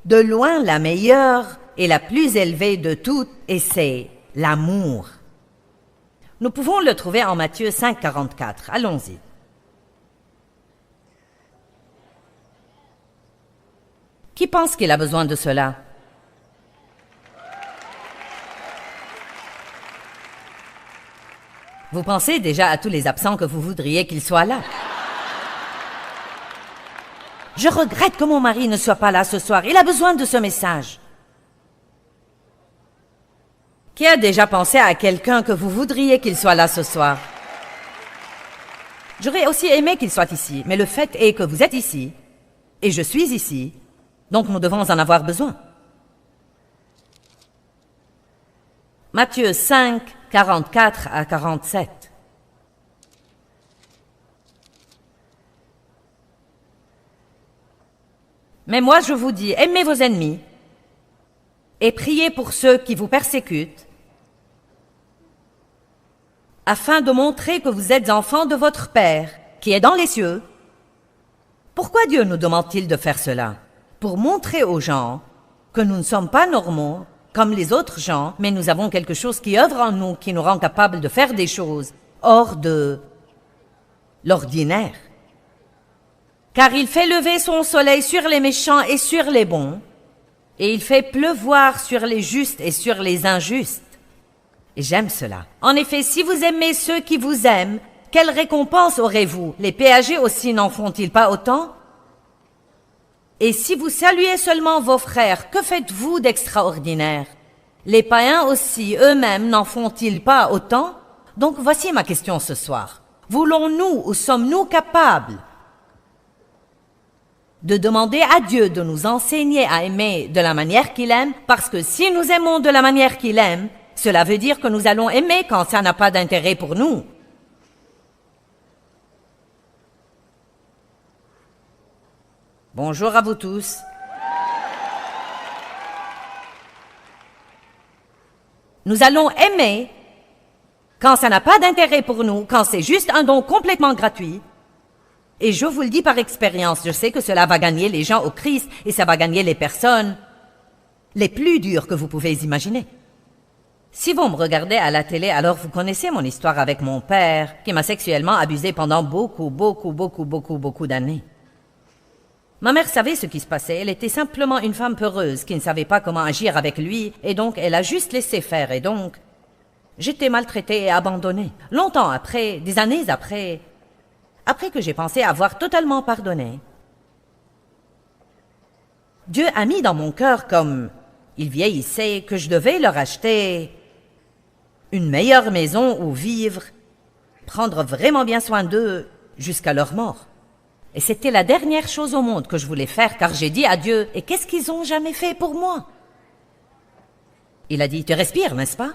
de loin la meilleure et la plus élevée de toutes, et c'est l'amour. Nous pouvons le trouver en Matthieu 5, 44. Allons-y. Qui pense qu'il a besoin de cela? Vous pensez déjà à tous les absents que vous voudriez qu'ils soient là. Je regrette que mon mari ne soit pas là ce soir. Il a besoin de ce message. Qui a déjà pensé à quelqu'un que vous voudriez qu'il soit là ce soir? J'aurais aussi aimé qu'il soit ici, mais le fait est que vous êtes ici, et je suis ici, donc nous devons en avoir besoin. Matthieu 5, 44 à 47. Mais moi je vous dis, aimez vos ennemis et priez pour ceux qui vous persécutent, afin de montrer que vous êtes enfants de votre Père, qui est dans les cieux. Pourquoi Dieu nous demande-t-il de faire cela? Pour montrer aux gens que nous ne sommes pas normaux, comme les autres gens, mais nous avons quelque chose qui œuvre en nous, qui nous rend capables de faire des choses hors de l'ordinaire. Car il fait lever son soleil sur les méchants et sur les bons, et il fait pleuvoir sur les justes et sur les injustes. Et j'aime cela. En effet, si vous aimez ceux qui vous aiment, quelle récompense aurez-vous? Les péagers aussi n'en font-ils pas autant? Et si vous saluez seulement vos frères, que faites-vous d'extraordinaire? Les païens aussi, eux-mêmes, n'en font-ils pas autant? Donc voici ma question ce soir. Voulons-nous ou sommes-nous capables de demander à Dieu de nous enseigner à aimer de la manière qu'il aime? Parce que si nous aimons de la manière qu'il aime, cela veut dire que nous allons aimer quand ça n'a pas d'intérêt pour nous. Bonjour à vous tous. Nous allons aimer quand ça n'a pas d'intérêt pour nous, quand c'est juste un don complètement gratuit. Et je vous le dis par expérience, je sais que cela va gagner les gens au Christ et ça va gagner les personnes les plus dures que vous pouvez imaginer. Si vous me regardez à la télé, alors vous connaissez mon histoire avec mon père, qui m'a sexuellement abusé pendant beaucoup d'années. Ma mère savait ce qui se passait, elle était simplement une femme peureuse qui ne savait pas comment agir avec lui, et donc elle a juste laissé faire, et donc j'étais maltraitée et abandonnée. Longtemps après, des années après que j'ai pensé avoir totalement pardonné, Dieu a mis dans mon cœur, comme il vieillissait, que je devais leur acheter une meilleure maison où vivre, prendre vraiment bien soin d'eux jusqu'à leur mort. Et c'était la dernière chose au monde que je voulais faire, car j'ai dit à Dieu, et qu'est-ce qu'ils ont jamais fait pour moi? Il a dit, tu respires, n'est-ce pas?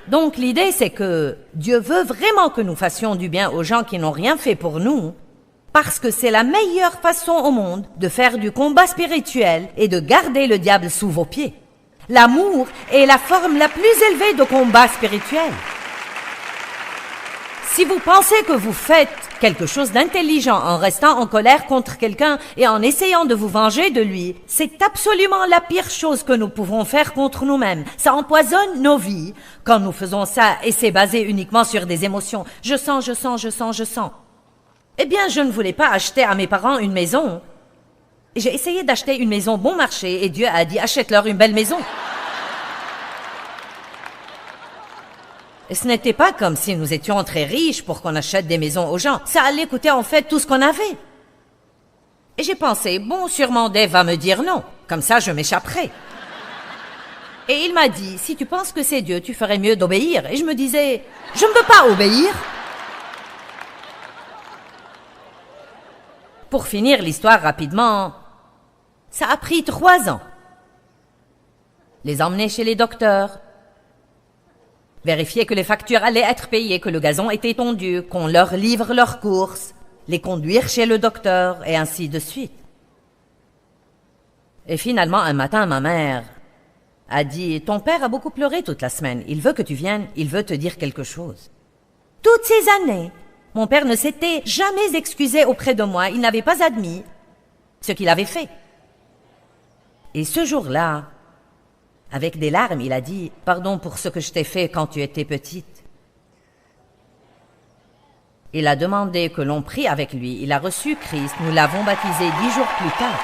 Donc l'idée, c'est que Dieu veut vraiment que nous fassions du bien aux gens qui n'ont rien fait pour nous, parce que c'est la meilleure façon au monde de faire du combat spirituel et de garder le diable sous vos pieds. L'amour est la forme la plus élevée de combat spirituel. Si vous pensez que vous faites quelque chose d'intelligent en restant en colère contre quelqu'un et en essayant de vous venger de lui, c'est absolument la pire chose que nous pouvons faire contre nous-mêmes. Ça empoisonne nos vies quand nous faisons ça et c'est basé uniquement sur des émotions. Je sens. Eh bien, je ne voulais pas acheter à mes parents une maison. J'ai essayé d'acheter une maison bon marché et Dieu a dit achète-leur une belle maison. Et ce n'était pas comme si nous étions très riches pour qu'on achète des maisons aux gens. Ça allait coûter en fait tout ce qu'on avait. Et j'ai pensé, bon, sûrement Dave va me dire non. Comme ça, je m'échapperai. Et il m'a dit, si tu penses que c'est Dieu, tu ferais mieux d'obéir. Et je me disais, je ne veux pas obéir. Pour finir l'histoire rapidement, ça a pris 3 ans. Les emmener chez les docteurs, vérifier que les factures allaient être payées, que le gazon était tondu, qu'on leur livre leurs courses, les conduire chez le docteur, et ainsi de suite. Et finalement, un matin, ma mère a dit « Ton père a beaucoup pleuré toute la semaine. Il veut que tu viennes, il veut te dire quelque chose. » Toutes ces années, mon père ne s'était jamais excusé auprès de moi. Il n'avait pas admis ce qu'il avait fait. Et ce jour-là, avec des larmes, il a dit « Pardon pour ce que je t'ai fait quand tu étais petite. » Il a demandé que l'on prie avec lui. Il a reçu Christ. Nous l'avons baptisé 10 jours plus tard.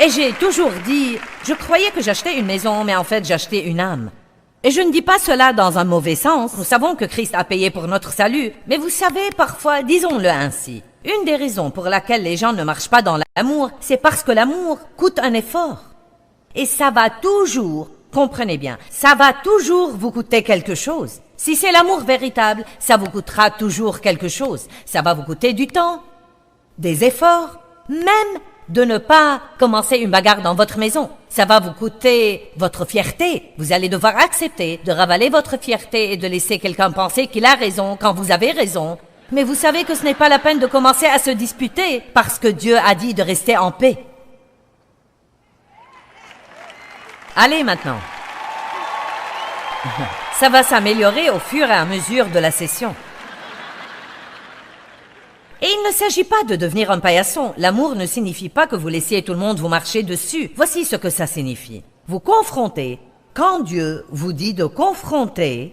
Et j'ai toujours dit, je croyais que j'achetais une maison, mais en fait j'achetais une âme. Et je ne dis pas cela dans un mauvais sens. Nous savons que Christ a payé pour notre salut. Mais vous savez, parfois, disons-le ainsi, une des raisons pour laquelle les gens ne marchent pas dans l'amour, c'est parce que l'amour coûte un effort. Et ça va toujours, comprenez bien, ça va toujours vous coûter quelque chose. Si c'est l'amour véritable, ça vous coûtera toujours quelque chose. Ça va vous coûter du temps, des efforts, même de ne pas commencer une bagarre dans votre maison. Ça va vous coûter votre fierté. Vous allez devoir accepter de ravaler votre fierté et de laisser quelqu'un penser qu'il a raison quand vous avez raison. Mais vous savez que ce n'est pas la peine de commencer à se disputer parce que Dieu a dit de rester en paix. Allez maintenant. Ça va s'améliorer au fur et à mesure de la session. Et il ne s'agit pas de devenir un paillasson. L'amour ne signifie pas que vous laissiez tout le monde vous marcher dessus. Voici ce que ça signifie. Vous confrontez quand Dieu vous dit de confronter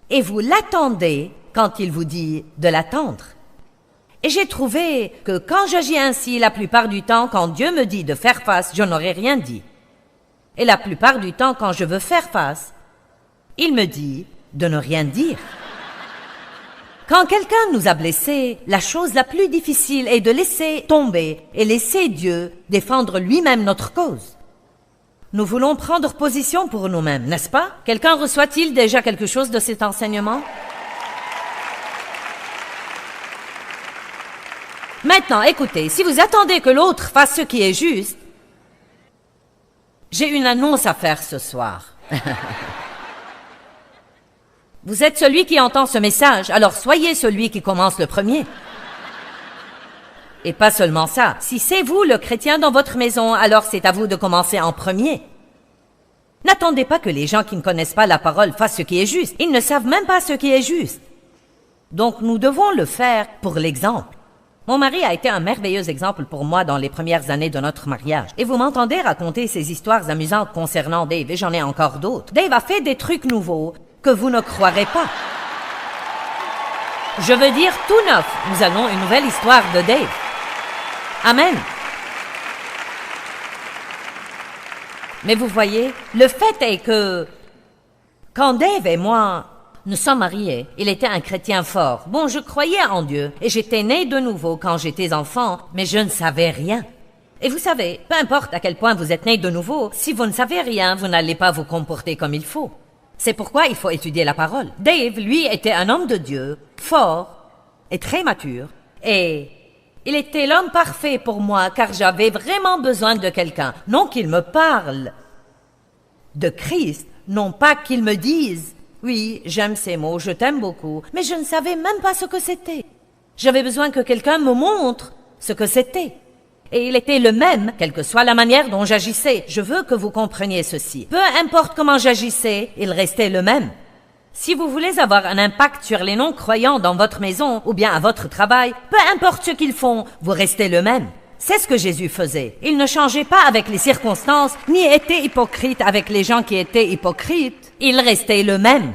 et vous l'attendez quand il vous dit de l'attendre. Et j'ai trouvé que quand j'agis ainsi, la plupart du temps, quand Dieu me dit de faire face, je n'aurais rien dit. Et la plupart du temps, quand je veux faire face, il me dit de ne rien dire. Quand quelqu'un nous a blessés, la chose la plus difficile est de laisser tomber et laisser Dieu défendre lui-même notre cause. Nous voulons prendre position pour nous-mêmes, n'est-ce pas? Quelqu'un reçoit-il déjà quelque chose de cet enseignement? Maintenant, écoutez, si vous attendez que l'autre fasse ce qui est juste, j'ai une annonce à faire ce soir. Vous êtes celui qui entend ce message, alors soyez celui qui commence le premier. Et pas seulement ça, si c'est vous le chrétien dans votre maison, alors c'est à vous de commencer en premier. N'attendez pas que les gens qui ne connaissent pas la parole fassent ce qui est juste. Ils ne savent même pas ce qui est juste. Donc nous devons le faire pour l'exemple. Mon mari a été un merveilleux exemple pour moi dans les premières années de notre mariage. Et vous m'entendez raconter ces histoires amusantes concernant Dave, et j'en ai encore d'autres. Dave a fait des trucs nouveaux que vous ne croirez pas. Je veux dire tout neuf. Nous avons une nouvelle histoire de Dave. Amen. Mais vous voyez, le fait est que quand Dave et moi nous sommes mariés, il était un chrétien fort. Bon, je croyais en Dieu et j'étais né de nouveau quand j'étais enfant, mais je ne savais rien. Et vous savez, peu importe à quel point vous êtes né de nouveau, si vous ne savez rien, vous n'allez pas vous comporter comme il faut. C'est pourquoi il faut étudier la parole. Dave, lui, était un homme de Dieu, fort et très mature, et il était l'homme parfait pour moi car j'avais vraiment besoin de quelqu'un. Non qu'il me parle de Christ, non pas qu'il me dise « Oui, j'aime ces mots, je t'aime beaucoup », mais je ne savais même pas ce que c'était. J'avais besoin que quelqu'un me montre ce que c'était. Et il était le même, quelle que soit la manière dont j'agissais. Je veux que vous compreniez ceci. Peu importe comment j'agissais, il restait le même. Si vous voulez avoir un impact sur les non-croyants dans votre maison ou bien à votre travail, peu importe ce qu'ils font, vous restez le même. C'est ce que Jésus faisait. Il ne changeait pas avec les circonstances, ni était hypocrite avec les gens qui étaient hypocrites. Il restait le même.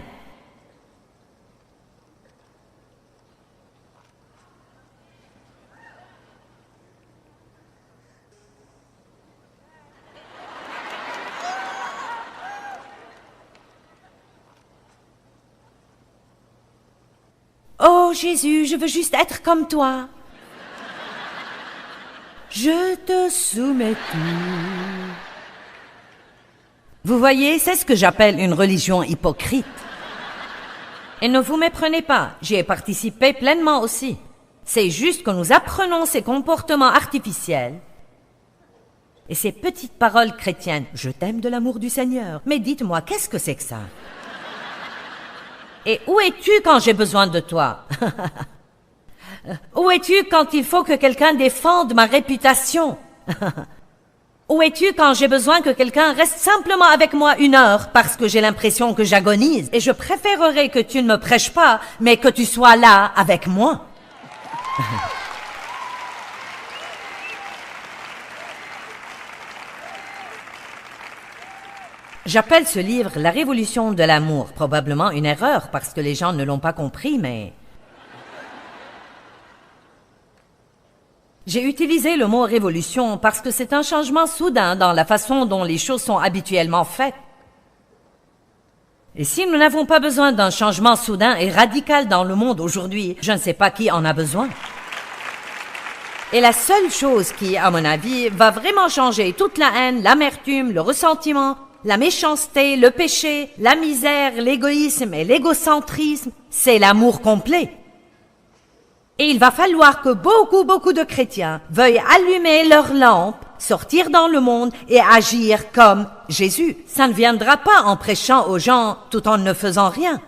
Oh Jésus, je veux juste être comme toi. Je te soumets tout. Vous voyez, c'est ce que j'appelle une religion hypocrite. Et ne vous méprenez pas, j'y ai participé pleinement aussi. C'est juste que nous apprenons ces comportements artificiels et ces petites paroles chrétiennes. Je t'aime de l'amour du Seigneur. Mais dites-moi, qu'est-ce que c'est que ça? Et où es-tu quand j'ai besoin de toi? Où es-tu quand il faut que quelqu'un défende ma réputation? Où es-tu quand j'ai besoin que quelqu'un reste simplement avec moi 1 heure parce que j'ai l'impression que j'agonise? Et je préférerais que tu ne me prêches pas, mais que tu sois là avec moi. J'appelle ce livre « La révolution de l'amour ». Probablement une erreur parce que les gens ne l'ont pas compris, mais... J'ai utilisé le mot « révolution » parce que c'est un changement soudain dans la façon dont les choses sont habituellement faites. Et si nous n'avons pas besoin d'un changement soudain et radical dans le monde aujourd'hui, je ne sais pas qui en a besoin. Et la seule chose qui, à mon avis, va vraiment changer toute la haine, l'amertume, le ressentiment, la méchanceté, le péché, la misère, l'égoïsme et l'égocentrisme, c'est l'amour complet. Et il va falloir que beaucoup de chrétiens veuillent allumer leur lampe, sortir dans le monde et agir comme Jésus. Ça ne viendra pas en prêchant aux gens tout en ne faisant rien.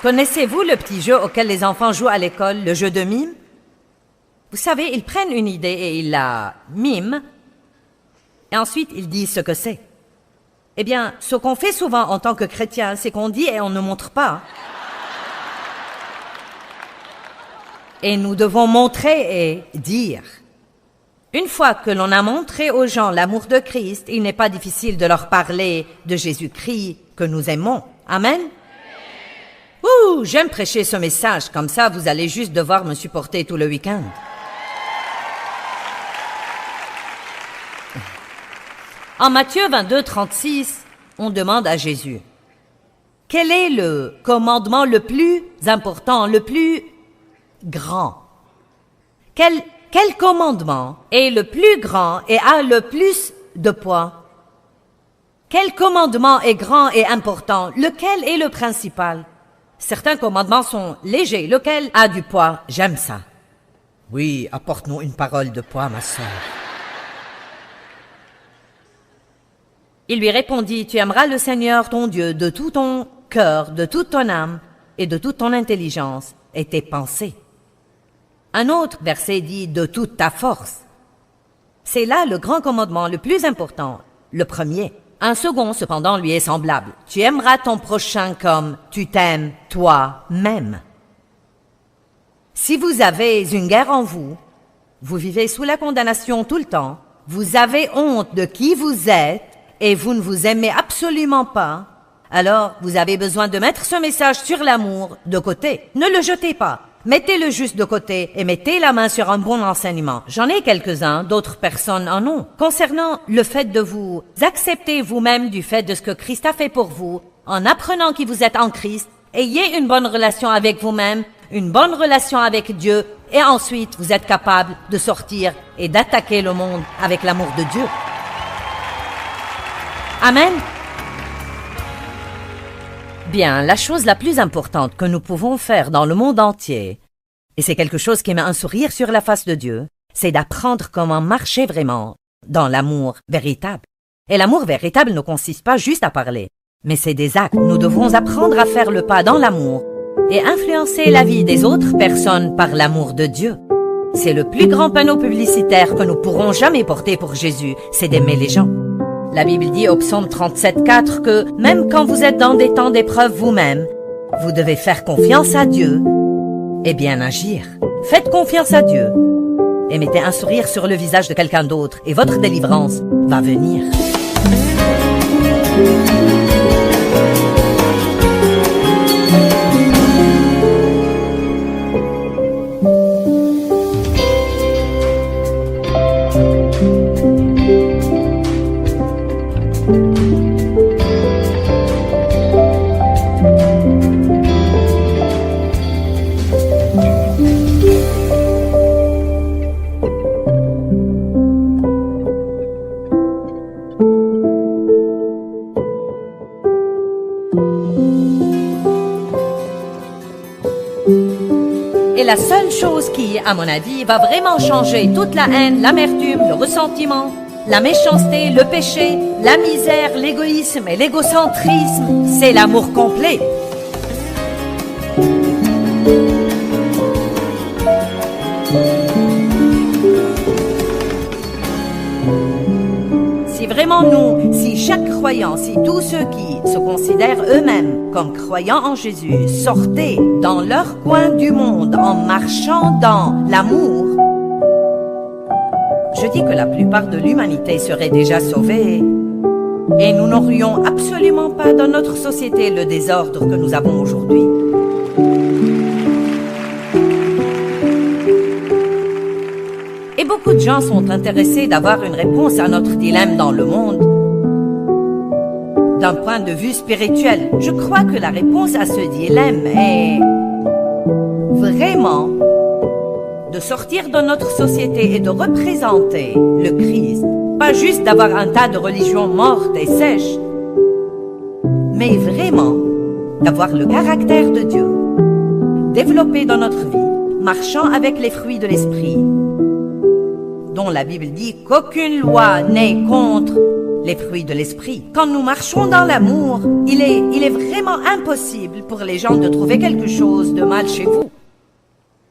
Connaissez-vous le petit jeu auquel les enfants jouent à l'école, le jeu de mime? Vous savez, ils prennent une idée et ils la miment, et ensuite ils disent ce que c'est. Eh bien, ce qu'on fait souvent en tant que chrétien, c'est qu'on dit et on ne montre pas. Et nous devons montrer et dire. Une fois que l'on a montré aux gens l'amour de Christ, il n'est pas difficile de leur parler de Jésus-Christ que nous aimons. Amen. Ouh, j'aime prêcher ce message, comme ça vous allez juste devoir me supporter tout le week-end. En Matthieu 22, 36, on demande à Jésus, quel est le commandement le plus important, le plus grand? Quel commandement est le plus grand et a le plus de poids? Quel commandement est grand et important? Lequel est le principal? Certains commandements sont légers, lequel a du poids? J'aime ça. Oui, apporte-nous une parole de poids, ma sœur. Il lui répondit, tu aimeras le Seigneur ton Dieu de tout ton cœur, de toute ton âme et de toute ton intelligence et tes pensées. Un autre verset dit « de toute ta force ». C'est là le grand commandement le plus important, le premier. Un second, cependant, lui est semblable. Tu aimeras ton prochain comme tu t'aimes toi-même. Si vous avez une guerre en vous, vous vivez sous la condamnation tout le temps, vous avez honte de qui vous êtes et vous ne vous aimez absolument pas, alors vous avez besoin de mettre ce message sur l'amour de côté. Ne le jetez pas. Mettez-le juste de côté et mettez la main sur un bon enseignement. J'en ai quelques-uns, d'autres personnes en ont. Concernant le fait de vous accepter vous-même du fait de ce que Christ a fait pour vous, en apprenant qui vous êtes en Christ, ayez une bonne relation avec vous-même, une bonne relation avec Dieu, et ensuite vous êtes capable de sortir et d'attaquer le monde avec l'amour de Dieu. Amen. Bien, la chose la plus importante que nous pouvons faire dans le monde entier, et c'est quelque chose qui met un sourire sur la face de Dieu, c'est d'apprendre comment marcher vraiment dans l'amour véritable. Et l'amour véritable ne consiste pas juste à parler, mais c'est des actes. Nous devons apprendre à faire le pas dans l'amour et influencer la vie des autres personnes par l'amour de Dieu. C'est le plus grand panneau publicitaire que nous pourrons jamais porter pour Jésus, c'est d'aimer les gens. La Bible dit au psaume 37,4 que même quand vous êtes dans des temps d'épreuve vous-même, vous devez faire confiance à Dieu et bien agir. Faites confiance à Dieu et mettez un sourire sur le visage de quelqu'un d'autre et votre délivrance va venir. Et la seule chose qui, à mon avis, va vraiment changer toute la haine, l'amertume, le ressentiment, la méchanceté, le péché, la misère, l'égoïsme et l'égocentrisme, c'est l'amour complet. Si vraiment nous, si chaque croyant, si tous ceux qui se considèrent eux-mêmes comme croyants en Jésus sortaient dans leur coin du monde en marchant dans l'amour, je dis que la plupart de l'humanité serait déjà sauvée et nous n'aurions absolument pas dans notre société le désordre que nous avons aujourd'hui. Et beaucoup de gens sont intéressés d'avoir une réponse à notre dilemme dans le monde. D'un point de vue spirituel, je crois que la réponse à ce dilemme est vraiment de sortir de notre société et de représenter le Christ. Pas juste d'avoir un tas de religions mortes et sèches, mais vraiment d'avoir le caractère de Dieu, développé dans notre vie, marchant avec les fruits de l'esprit, dont la Bible dit qu'aucune loi n'est contre les fruits de l'esprit. Quand nous marchons dans l'amour, il est vraiment impossible pour les gens de trouver quelque chose de mal chez vous.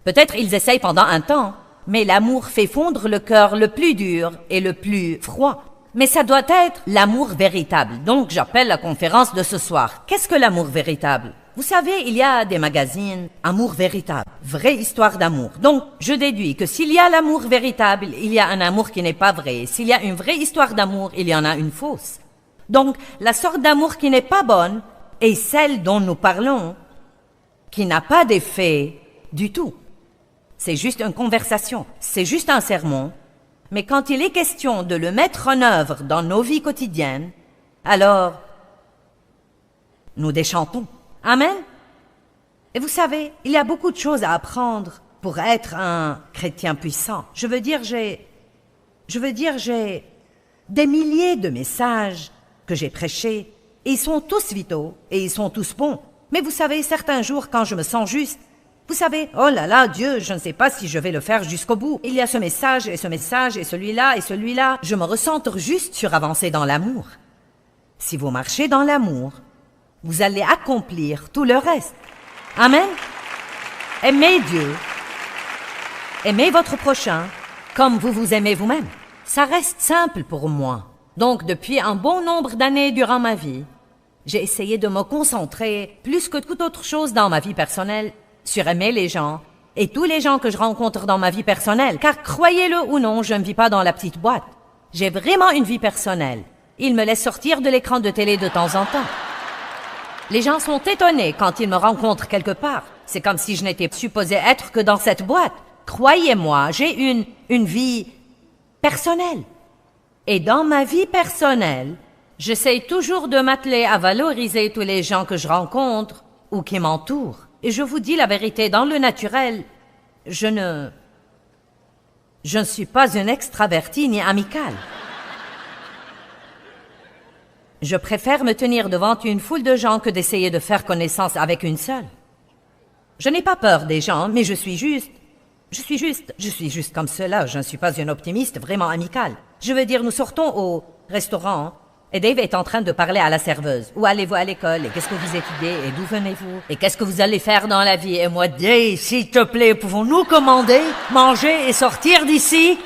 Peut-être ils essayent pendant un temps, mais l'amour fait fondre le cœur le plus dur et le plus froid. Mais ça doit être l'amour véritable. Donc j'appelle la conférence de ce soir. Qu'est-ce que l'amour véritable? Vous savez, il y a des magazines « Amour véritable »,« Vraie histoire d'amour ». Donc, je déduis que s'il y a l'amour véritable, il y a un amour qui n'est pas vrai. S'il y a une vraie histoire d'amour, il y en a une fausse. Donc, la sorte d'amour qui n'est pas bonne est celle dont nous parlons, qui n'a pas d'effet du tout. C'est juste une conversation, c'est juste un sermon. Mais quand il est question de le mettre en œuvre dans nos vies quotidiennes, alors nous déchantons. Amen. Et vous savez, il y a beaucoup de choses à apprendre pour être un chrétien puissant. Je veux dire, j'ai des milliers de messages que j'ai prêchés, et ils sont tous vitaux, et ils sont tous bons. Mais vous savez, certains jours, quand je me sens juste, vous savez, oh là là, Dieu, je ne sais pas si je vais le faire jusqu'au bout. Il y a ce message, et celui-là, et celui-là. Je me ressens juste sur avancer dans l'amour. Si vous marchez dans l'amour, vous allez accomplir tout le reste. Amen. Aimez Dieu. Aimez votre prochain comme vous vous aimez vous-même. Ça reste simple pour moi. Donc, depuis un bon nombre d'années durant ma vie, j'ai essayé de me concentrer, plus que toute autre chose dans ma vie personnelle, sur aimer les gens et tous les gens que je rencontre dans ma vie personnelle. Car croyez-le ou non, je ne vis pas dans la petite boîte. J'ai vraiment une vie personnelle. Ils me laissent sortir de l'écran de télé de temps en temps. Les gens sont étonnés quand ils me rencontrent quelque part. C'est comme si je n'étais supposée être que dans cette boîte. Croyez-moi, j'ai une vie personnelle. Et dans ma vie personnelle, j'essaie toujours de m'atteler à valoriser tous les gens que je rencontre ou qui m'entourent. Et je vous dis la vérité, dans le naturel, je ne suis pas une extravertie ni amicale. Je préfère me tenir devant une foule de gens que d'essayer de faire connaissance avec une seule. Je n'ai pas peur des gens, mais je suis juste comme cela. Je ne suis pas une optimiste vraiment amicale. Je veux dire, nous sortons au restaurant et Dave est en train de parler à la serveuse. Où allez-vous à l'école? Et qu'est-ce que vous étudiez? Et d'où venez-vous? Et qu'est-ce que vous allez faire dans la vie? Et moi, Dave, s'il te plaît, pouvons-nous commander, manger et sortir d'ici?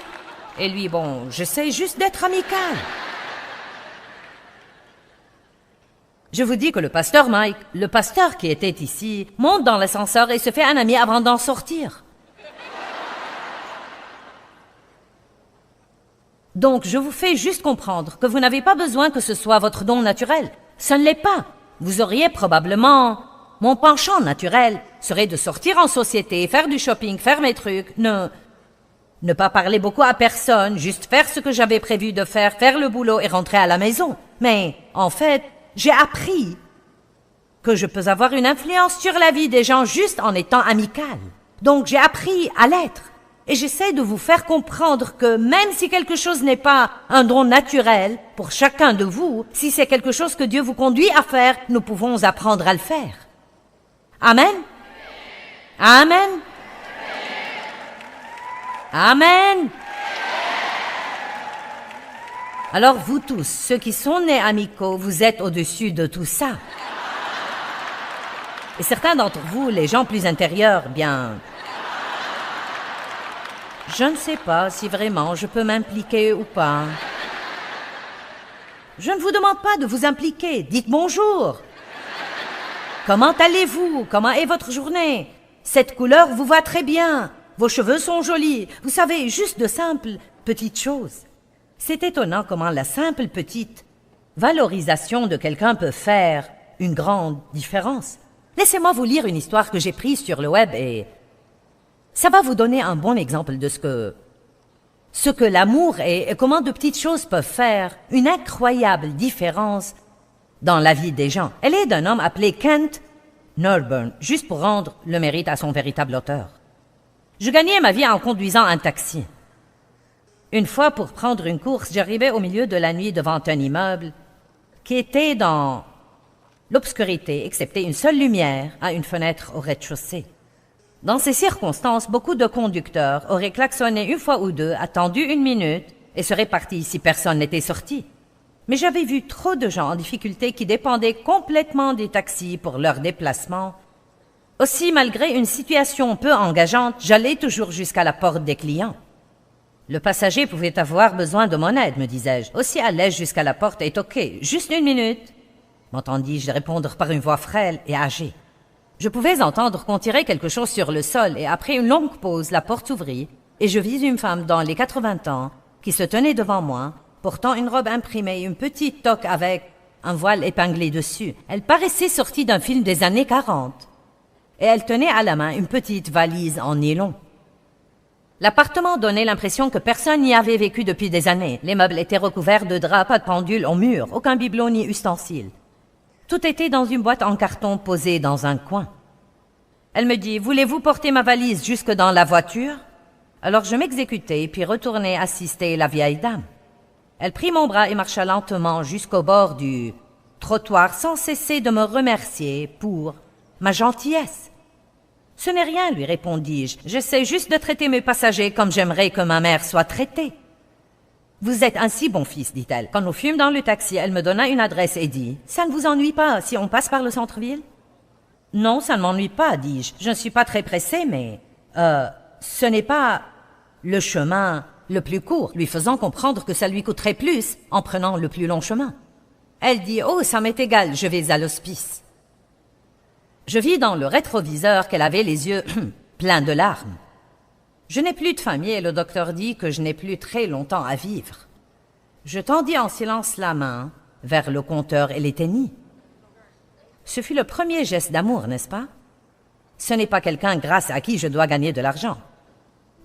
Et lui, bon, j'essaie juste d'être amical. Je vous dis que le pasteur Mike, le pasteur qui était ici, monte dans l'ascenseur et se fait un ami avant d'en sortir. Donc, je vous fais juste comprendre que vous n'avez pas besoin que ce soit votre don naturel. Ce ne l'est pas. Vous auriez probablement... Mon penchant naturel serait de sortir en société, faire du shopping, faire mes trucs, ne pas parler beaucoup à personne, juste faire ce que j'avais prévu de faire le boulot et rentrer à la maison. Mais, en fait, j'ai appris que je peux avoir une influence sur la vie des gens juste en étant amical. Donc, j'ai appris à l'être. Et j'essaie de vous faire comprendre que même si quelque chose n'est pas un don naturel pour chacun de vous, si c'est quelque chose que Dieu vous conduit à faire, nous pouvons apprendre à le faire. Amen. Amen. Amen. Alors vous tous, ceux qui sont nés amicaux, vous êtes au-dessus de tout ça. Et certains d'entre vous, les gens plus intérieurs, bien... Je ne sais pas si vraiment je peux m'impliquer ou pas. Je ne vous demande pas de vous impliquer. Dites bonjour. Comment allez-vous? Comment est votre journée? Cette couleur vous va très bien. Vos cheveux sont jolis. Vous savez, juste de simples petites choses. C'est étonnant comment la simple petite valorisation de quelqu'un peut faire une grande différence. Laissez-moi vous lire une histoire que j'ai prise sur le web et... ça va vous donner un bon exemple de ce que l'amour est et comment de petites choses peuvent faire une incroyable différence dans la vie des gens. Elle est d'un homme appelé Kent Norburn, juste pour rendre le mérite à son véritable auteur. Je gagnais ma vie en conduisant un taxi. Une fois, pour prendre une course, j'arrivais au milieu de la nuit devant un immeuble qui était dans l'obscurité, excepté une seule lumière à une fenêtre au rez-de-chaussée. Dans ces circonstances, beaucoup de conducteurs auraient klaxonné une fois ou deux, attendu 1 minute et seraient partis si personne n'était sorti. Mais j'avais vu trop de gens en difficulté qui dépendaient complètement des taxis pour leur déplacement. Aussi, malgré une situation peu engageante, j'allais toujours jusqu'à la porte des clients. Le passager pouvait avoir besoin de mon aide, me disais-je. Aussi à l'aise jusqu'à la porte est OK. Juste 1 minute. M'entendis-je répondre par une voix frêle et âgée. Je pouvais entendre qu'on tirait quelque chose sur le sol et après une longue pause, la porte s'ouvrit et je vis une femme dans les 80 ans qui se tenait devant moi, portant une robe imprimée, une petite toque avec un voile épinglé dessus. Elle paraissait sortie d'un film des années 40 et elle tenait à la main une petite valise en nylon. L'appartement donnait l'impression que personne n'y avait vécu depuis des années. Les meubles étaient recouverts de draps, pas de pendule au mur, aucun bibelot ni ustensile. Tout était dans une boîte en carton posée dans un coin. Elle me dit « Voulez-vous porter ma valise jusque dans la voiture ?» Alors je m'exécutai puis retournai assister la vieille dame. Elle prit mon bras et marcha lentement jusqu'au bord du trottoir sans cesser de me remercier pour ma gentillesse. « Ce n'est rien, lui répondis-je. J'essaie juste de traiter mes passagers comme j'aimerais que ma mère soit traitée. » Vous êtes un si bon fils, dit-elle. Quand nous fûmes dans le taxi, elle me donna une adresse et dit, « Ça ne vous ennuie pas si on passe par le centre-ville » ? Non, ça ne m'ennuie pas, dis-je. Je ne suis pas très pressée, mais... ce n'est pas le chemin le plus court, lui faisant comprendre que ça lui coûterait plus en prenant le plus long chemin. Elle dit, « Oh, ça m'est égal, je vais à l'hospice. » Je vis dans le rétroviseur qu'elle avait les yeux pleins de larmes. Je n'ai plus de famille et le docteur dit que je n'ai plus très longtemps à vivre. Je tendis en silence la main vers le compteur et l'éteignit. Ce fut le premier geste d'amour, n'est-ce pas? Ce n'est pas quelqu'un grâce à qui je dois gagner de l'argent.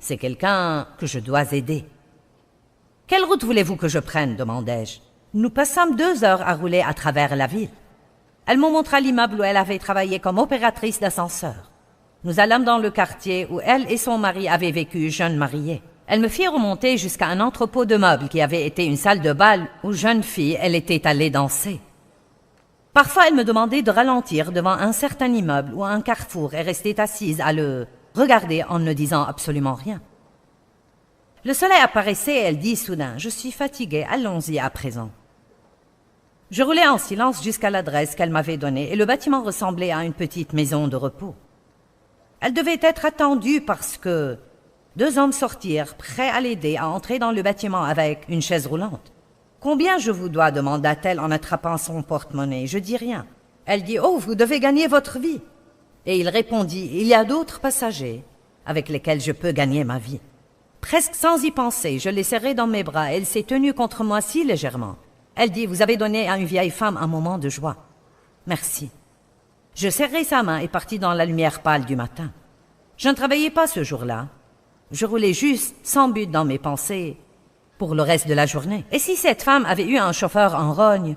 C'est quelqu'un que je dois aider. « Quelle route voulez-vous que je prenne ?» demandai-je. Nous passâmes 2 heures à rouler à travers la ville. Elle me montra l'immeuble où elle avait travaillé comme opératrice d'ascenseur. Nous allâmes dans le quartier où elle et son mari avaient vécu jeunes mariés. Elle me fit remonter jusqu'à un entrepôt de meubles qui avait été une salle de bal où, jeune fille, elle était allée danser. Parfois, elle me demandait de ralentir devant un certain immeuble ou un carrefour et restait assise à le regarder en ne disant absolument rien. Le soleil apparaissait et elle dit soudain « Je suis fatiguée, allons-y à présent. » Je roulai en silence jusqu'à l'adresse qu'elle m'avait donnée et le bâtiment ressemblait à une petite maison de repos. Elle devait être attendue parce que 2 hommes sortirent, prêts à l'aider à entrer dans le bâtiment avec une chaise roulante. « Combien je vous dois ?» demanda-t-elle en attrapant son porte-monnaie. Je dis rien. Elle dit « Oh, vous devez gagner votre vie. » Et il répondit « Il y a d'autres passagers avec lesquels je peux gagner ma vie. » Presque sans y penser, je l'ai serrée dans mes bras et elle s'est tenue contre moi si légèrement. Elle dit « Vous avez donné à une vieille femme un moment de joie. Merci. » Je serrai sa main et partis dans la lumière pâle du matin. Je ne travaillais pas ce jour-là. Je roulais juste, sans but dans mes pensées, pour le reste de la journée. Et si cette femme avait eu un chauffeur en rogne,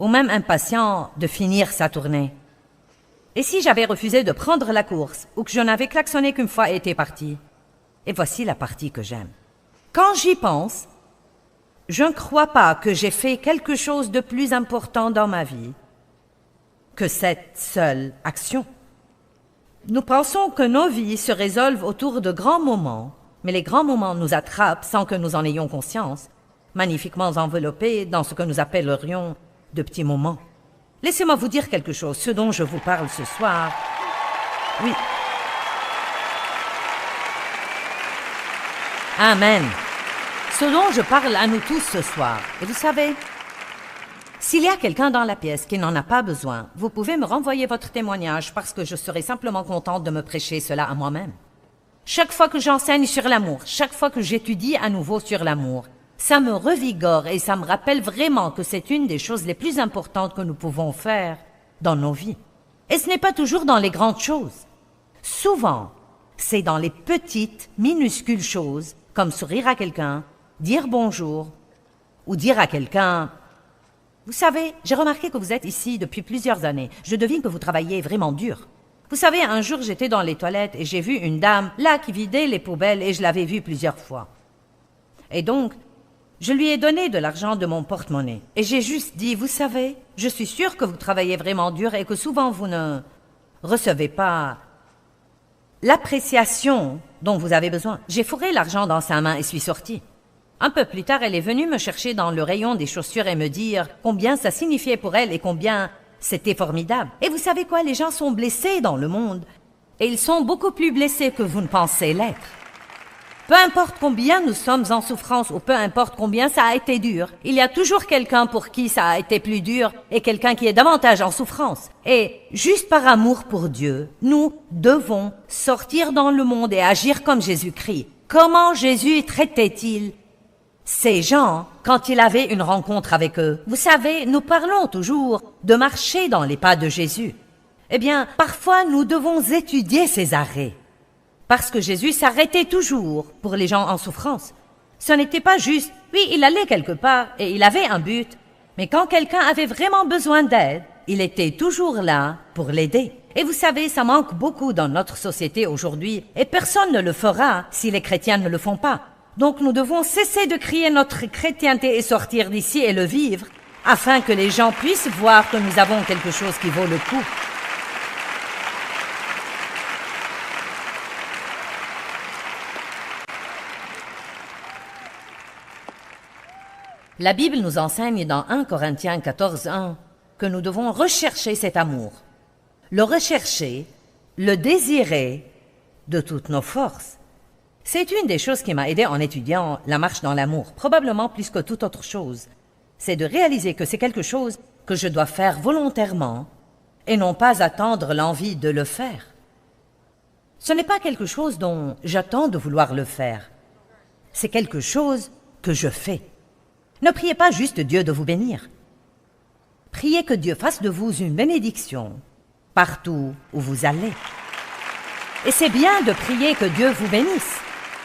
ou même impatient de finir sa tournée? Et si j'avais refusé de prendre la course, ou que je n'avais klaxonné qu'une fois et était parti? Et voici la partie que j'aime. Quand j'y pense, je ne crois pas que j'ai fait quelque chose de plus important dans ma vie que cette seule action. Nous pensons que nos vies se résolvent autour de grands moments, mais les grands moments nous attrapent sans que nous en ayons conscience, magnifiquement enveloppés dans ce que nous appellerions de petits moments. Laissez-moi vous dire quelque chose, ce dont je vous parle ce soir. Oui. Amen. Ce dont je parle à nous tous ce soir. Et vous savez, s'il y a quelqu'un dans la pièce qui n'en a pas besoin, vous pouvez me renvoyer votre témoignage parce que je serai simplement contente de me prêcher cela à moi-même. Chaque fois que j'enseigne sur l'amour, chaque fois que j'étudie à nouveau sur l'amour, ça me revigore et ça me rappelle vraiment que c'est une des choses les plus importantes que nous pouvons faire dans nos vies. Et ce n'est pas toujours dans les grandes choses. Souvent, c'est dans les petites, minuscules choses, comme sourire à quelqu'un, dire bonjour, ou dire à quelqu'un « Vous savez, j'ai remarqué que vous êtes ici depuis plusieurs années. Je devine que vous travaillez vraiment dur. » Vous savez, un jour, j'étais dans les toilettes et j'ai vu une dame là qui vidait les poubelles et je l'avais vue plusieurs fois. Et donc, je lui ai donné de l'argent de mon porte-monnaie. Et j'ai juste dit « Vous savez, je suis sûre que vous travaillez vraiment dur et que souvent vous ne recevez pas l'appréciation dont vous avez besoin. » J'ai fourré l'argent dans sa main et suis sortie. Un peu plus tard, elle est venue me chercher dans le rayon des chaussures et me dire combien ça signifiait pour elle et combien c'était formidable. Et vous savez quoi, les gens sont blessés dans le monde. Et ils sont beaucoup plus blessés que vous ne pensez l'être. Peu importe combien nous sommes en souffrance ou peu importe combien ça a été dur, il y a toujours quelqu'un pour qui ça a été plus dur et quelqu'un qui est davantage en souffrance. Et juste par amour pour Dieu, nous devons sortir dans le monde et agir comme Jésus-Christ. Comment Jésus traitait-il ces gens quand il avait une rencontre avec eux? Vous savez, nous parlons toujours de marcher dans les pas de Jésus. Eh bien, parfois nous devons étudier ces arrêts. Parce que Jésus s'arrêtait toujours pour les gens en souffrance. Ce n'était pas juste, oui, il allait quelque part et il avait un but, mais quand quelqu'un avait vraiment besoin d'aide, il était toujours là pour l'aider. Et vous savez, ça manque beaucoup dans notre société aujourd'hui et personne ne le fera si les chrétiens ne le font pas. Donc nous devons cesser de crier notre chrétienté et sortir d'ici et le vivre, afin que les gens puissent voir que nous avons quelque chose qui vaut le coup. La Bible nous enseigne dans 1 Corinthiens 14:1 que nous devons rechercher cet amour, le rechercher, le désirer de toutes nos forces. C'est une des choses qui m'a aidé en étudiant la marche dans l'amour, probablement plus que toute autre chose. C'est de réaliser que c'est quelque chose que je dois faire volontairement et non pas attendre l'envie de le faire. Ce n'est pas quelque chose dont j'attends de vouloir le faire. C'est quelque chose que je fais. Ne priez pas juste Dieu de vous bénir. Priez que Dieu fasse de vous une bénédiction partout où vous allez. Et c'est bien de prier que Dieu vous bénisse.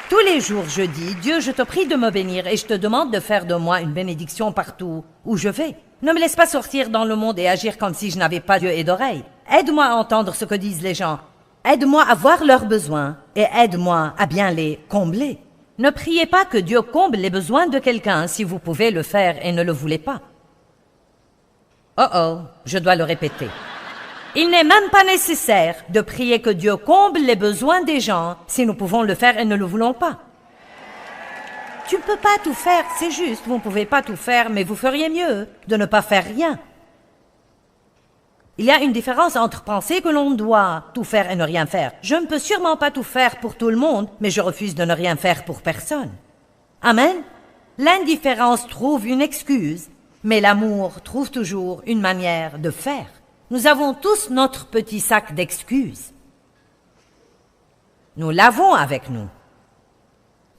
Tous les jours, je dis, Dieu, je te prie de me bénir et je te demande de faire de moi une bénédiction partout où je vais. Ne me laisse pas sortir dans le monde et agir comme si je n'avais pas d'yeux et d'oreilles. Aide-moi à entendre ce que disent les gens. Aide-moi à voir leurs besoins et aide-moi à bien les combler. Ne priez pas que Dieu comble les besoins de quelqu'un si vous pouvez le faire et ne le voulez pas. Oh, je dois le répéter. Il n'est même pas nécessaire de prier que Dieu comble les besoins des gens si nous pouvons le faire et ne le voulons pas. Tu ne peux pas tout faire, c'est juste, vous ne pouvez pas tout faire, mais vous feriez mieux de ne pas faire rien. Il y a une différence entre penser que l'on doit tout faire et ne rien faire. Je ne peux sûrement pas tout faire pour tout le monde, mais je refuse de ne rien faire pour personne. Amen. L'indifférence trouve une excuse, mais l'amour trouve toujours une manière de faire. Nous avons tous notre petit sac d'excuses. Nous l'avons avec nous.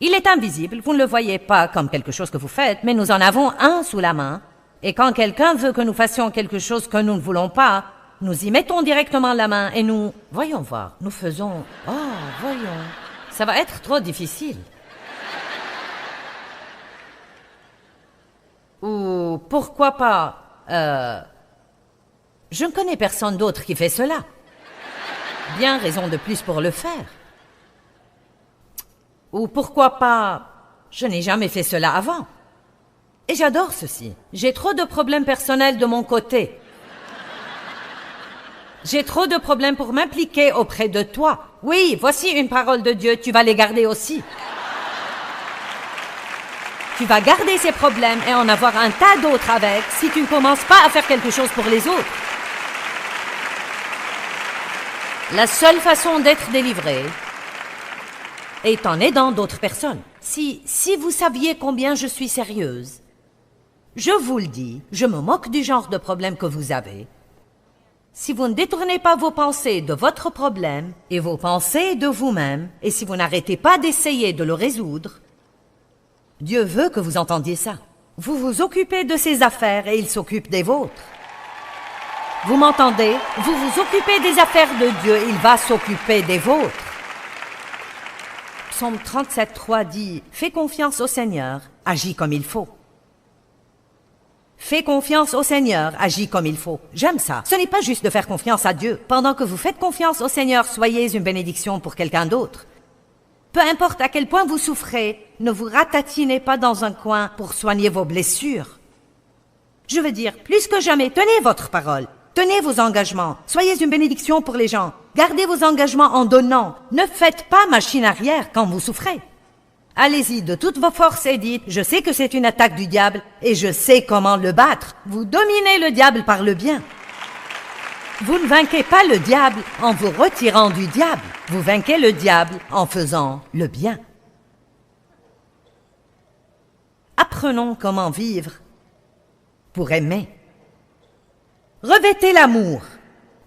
Il est invisible, vous ne le voyez pas comme quelque chose que vous faites, mais nous en avons un sous la main. Et quand quelqu'un veut que nous fassions quelque chose que nous ne voulons pas, nous y mettons directement la main et nous... Voyons voir, nous faisons... Oh, voyons, ça va être trop difficile. Ou pourquoi pas... Je ne connais personne d'autre qui fait cela. Bien raison de plus pour le faire. Ou pourquoi pas... Je n'ai jamais fait cela avant. Et j'adore ceci. J'ai trop de problèmes personnels de mon côté. J'ai trop de problèmes pour m'impliquer auprès de toi. Oui, voici une parole de Dieu, tu vas les garder aussi. Tu vas garder ces problèmes et en avoir un tas d'autres avec si tu ne commences pas à faire quelque chose pour les autres. La seule façon d'être délivré est en aidant d'autres personnes. Si vous saviez combien je suis sérieuse, je vous le dis, je me moque du genre de problème que vous avez. Si vous ne détournez pas vos pensées de votre problème et vos pensées de vous-même, et si vous n'arrêtez pas d'essayer de le résoudre, Dieu veut que vous entendiez ça. Vous vous occupez de ses affaires et il s'occupe des vôtres. Vous m'entendez? Vous vous occupez des affaires de Dieu, il va s'occuper des vôtres. Psaume 37:3 dit « Fais confiance au Seigneur, agis comme il faut. » Fais confiance au Seigneur, agis comme il faut. J'aime ça. Ce n'est pas juste de faire confiance à Dieu. Pendant que vous faites confiance au Seigneur, soyez une bénédiction pour quelqu'un d'autre. Peu importe à quel point vous souffrez, ne vous ratatinez pas dans un coin pour soigner vos blessures. Je veux dire, plus que jamais, tenez votre parole. Tenez vos engagements. Soyez une bénédiction pour les gens. Gardez vos engagements en donnant. Ne faites pas machine arrière quand vous souffrez. Allez-y de toutes vos forces et dites, je sais que c'est une attaque du diable et je sais comment le battre. Vous dominez le diable par le bien. Vous ne vainquez pas le diable en vous retirant du diable. Vous vainquez le diable en faisant le bien. Apprenons comment vivre pour aimer. Revêtez l'amour,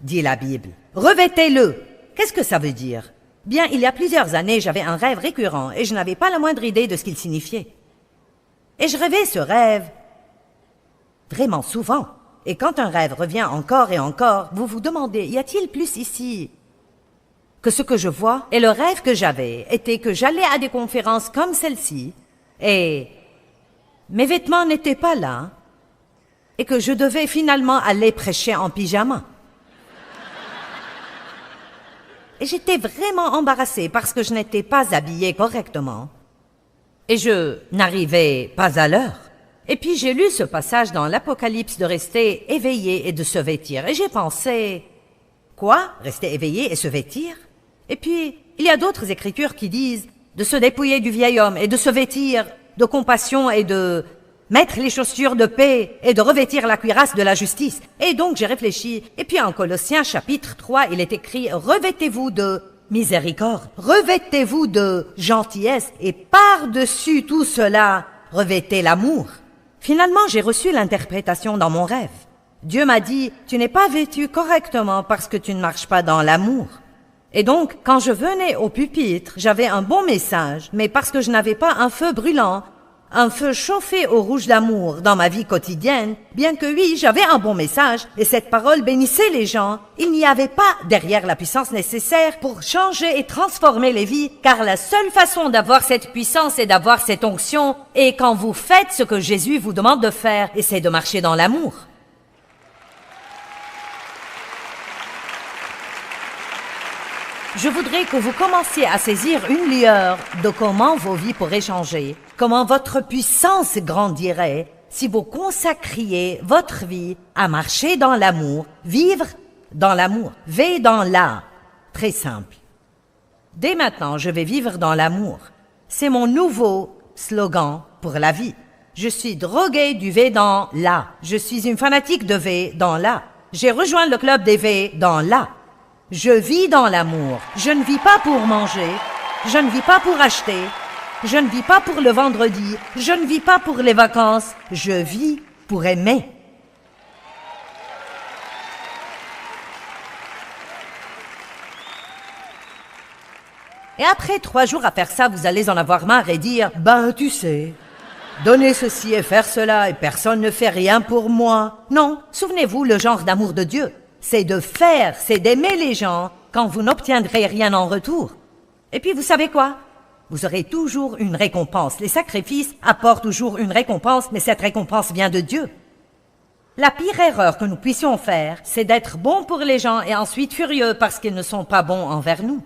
dit la Bible. Revêtez-le. Qu'est-ce que ça veut dire? Bien, il y a plusieurs années, j'avais un rêve récurrent et je n'avais pas la moindre idée de ce qu'il signifiait. Et je rêvais ce rêve vraiment souvent. Et quand un rêve revient encore et encore, vous vous demandez, y a-t-il plus ici que ce que je vois? Et le rêve que j'avais était que j'allais à des conférences comme celle-ci et mes vêtements n'étaient pas là et que je devais finalement aller prêcher en pyjama. Et j'étais vraiment embarrassée parce que je n'étais pas habillée correctement. Et je n'arrivais pas à l'heure. Et puis j'ai lu ce passage dans l'Apocalypse de rester éveillé et de se vêtir. Et j'ai pensé, quoi? Rester éveillé et se vêtir? Et puis, il y a d'autres écritures qui disent de se dépouiller du vieil homme et de se vêtir de compassion et de mettre les chaussures de paix et de revêtir la cuirasse de la justice. Et donc j'ai réfléchi, et puis en Colossiens chapitre 3, il est écrit « Revêtez-vous de miséricorde, revêtez-vous de gentillesse, et par-dessus tout cela, revêtez l'amour. » Finalement, j'ai reçu l'interprétation dans mon rêve. Dieu m'a dit « Tu n'es pas vêtu correctement parce que tu ne marches pas dans l'amour. » Et donc, quand je venais au pupitre, j'avais un bon message, mais parce que je n'avais pas un feu brûlant, un feu chauffé au rouge d'amour dans ma vie quotidienne, bien que oui, j'avais un bon message, et cette parole bénissait les gens, il n'y avait pas derrière la puissance nécessaire pour changer et transformer les vies, car la seule façon d'avoir cette puissance et d'avoir cette onction est quand vous faites ce que Jésus vous demande de faire, et c'est de marcher dans l'amour. Je voudrais que vous commenciez à saisir une lueur de comment vos vies pourraient changer, comment votre puissance grandirait si vous consacriez votre vie à marcher dans l'amour, vivre dans l'amour, V dans l'A. Très simple. Dès maintenant, je vais vivre dans l'amour. C'est mon nouveau slogan pour la vie. Je suis drogué du V dans l'A. Je suis une fanatique de V dans l'A. J'ai rejoint le club des V dans l'A. Je vis dans l'amour. Je ne vis pas pour manger. Je ne vis pas pour acheter. Je ne vis pas pour le vendredi. Je ne vis pas pour les vacances. Je vis pour aimer. Et après 3 jours à faire ça, vous allez en avoir marre et dire « Ben, tu sais, donner ceci et faire cela et personne ne fait rien pour moi. » Non, souvenez-vous le genre d'amour de Dieu. C'est de faire, c'est d'aimer les gens quand vous n'obtiendrez rien en retour. Et puis vous savez quoi? Vous aurez toujours une récompense. Les sacrifices apportent toujours une récompense, mais cette récompense vient de Dieu. La pire erreur que nous puissions faire, c'est d'être bons pour les gens et ensuite furieux parce qu'ils ne sont pas bons envers nous.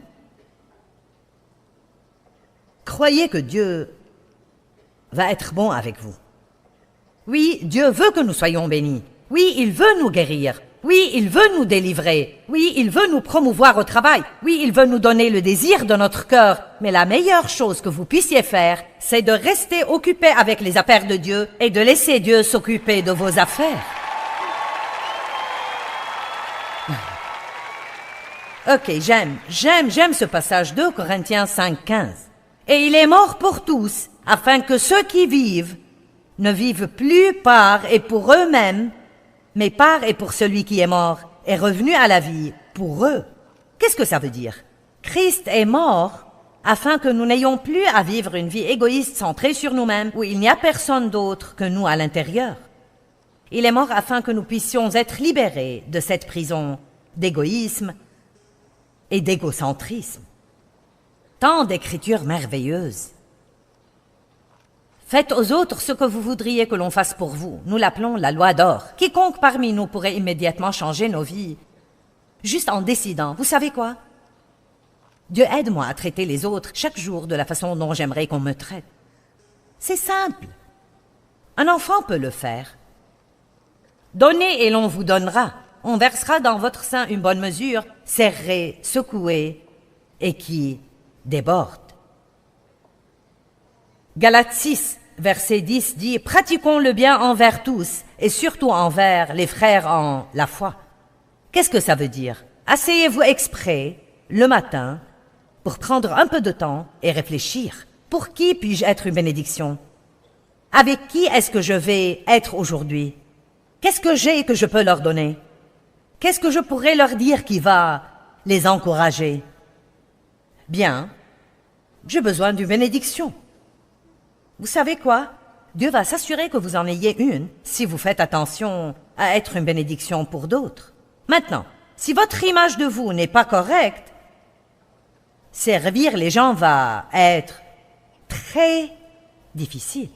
Croyez que Dieu va être bon avec vous. Oui, Dieu veut que nous soyons bénis. Oui, il veut nous guérir. Oui, il veut nous délivrer. Oui, il veut nous promouvoir au travail. Oui, il veut nous donner le désir de notre cœur. Mais la meilleure chose que vous puissiez faire, c'est de rester occupé avec les affaires de Dieu et de laisser Dieu s'occuper de vos affaires. Ok, j'aime ce passage 2 Corinthiens 5:15. Et il est mort pour tous, afin que ceux qui vivent ne vivent plus par et pour eux-mêmes, mais par et pour celui qui est mort, est revenu à la vie pour eux. Qu'est-ce que ça veut dire? Christ est mort afin que nous n'ayons plus à vivre une vie égoïste centrée sur nous-mêmes, où il n'y a personne d'autre que nous à l'intérieur. Il est mort afin que nous puissions être libérés de cette prison d'égoïsme et d'égocentrisme. Tant d'écritures merveilleuses. Faites aux autres ce que vous voudriez que l'on fasse pour vous. Nous l'appelons la loi d'or. Quiconque parmi nous pourrait immédiatement changer nos vies, juste en décidant. Vous savez quoi? Dieu aide-moi à traiter les autres chaque jour de la façon dont j'aimerais qu'on me traite. C'est simple. Un enfant peut le faire. Donnez et l'on vous donnera. On versera dans votre sein une bonne mesure, serrée, secouée, et qui déborde. Galates 6, verset 10 dit « Pratiquons le bien envers tous, et surtout envers les frères en la foi. » Qu'est-ce que ça veut dire? Asseyez-vous exprès, le matin, pour prendre un peu de temps et réfléchir. Pour qui puis-je être une bénédiction? Avec qui est-ce que je vais être aujourd'hui? Qu'est-ce que j'ai que je peux leur donner? Qu'est-ce que je pourrais leur dire qui va les encourager? Bien, j'ai besoin d'une bénédiction. Vous savez quoi? Dieu va s'assurer que vous en ayez une si vous faites attention à être une bénédiction pour d'autres. Maintenant, si votre image de vous n'est pas correcte, servir les gens va être très difficile.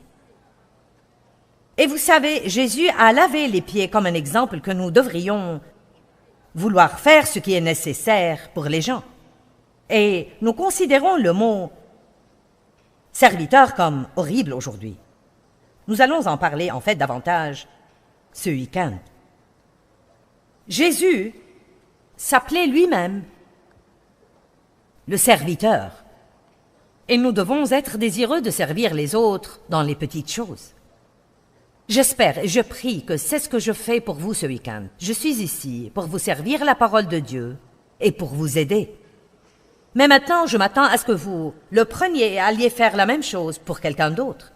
Et vous savez, Jésus a lavé les pieds comme un exemple que nous devrions vouloir faire ce qui est nécessaire pour les gens. Et nous considérons le mot serviteur comme horrible aujourd'hui. Nous allons en parler en fait davantage ce week-end. Jésus s'appelait lui-même le serviteur. Et nous devons être désireux de servir les autres dans les petites choses. J'espère et je prie que c'est ce que je fais pour vous ce week-end. Je suis ici pour vous servir la parole de Dieu et pour vous aider. Mais maintenant, je m'attends à ce que vous le preniez et alliez faire la même chose pour quelqu'un d'autre.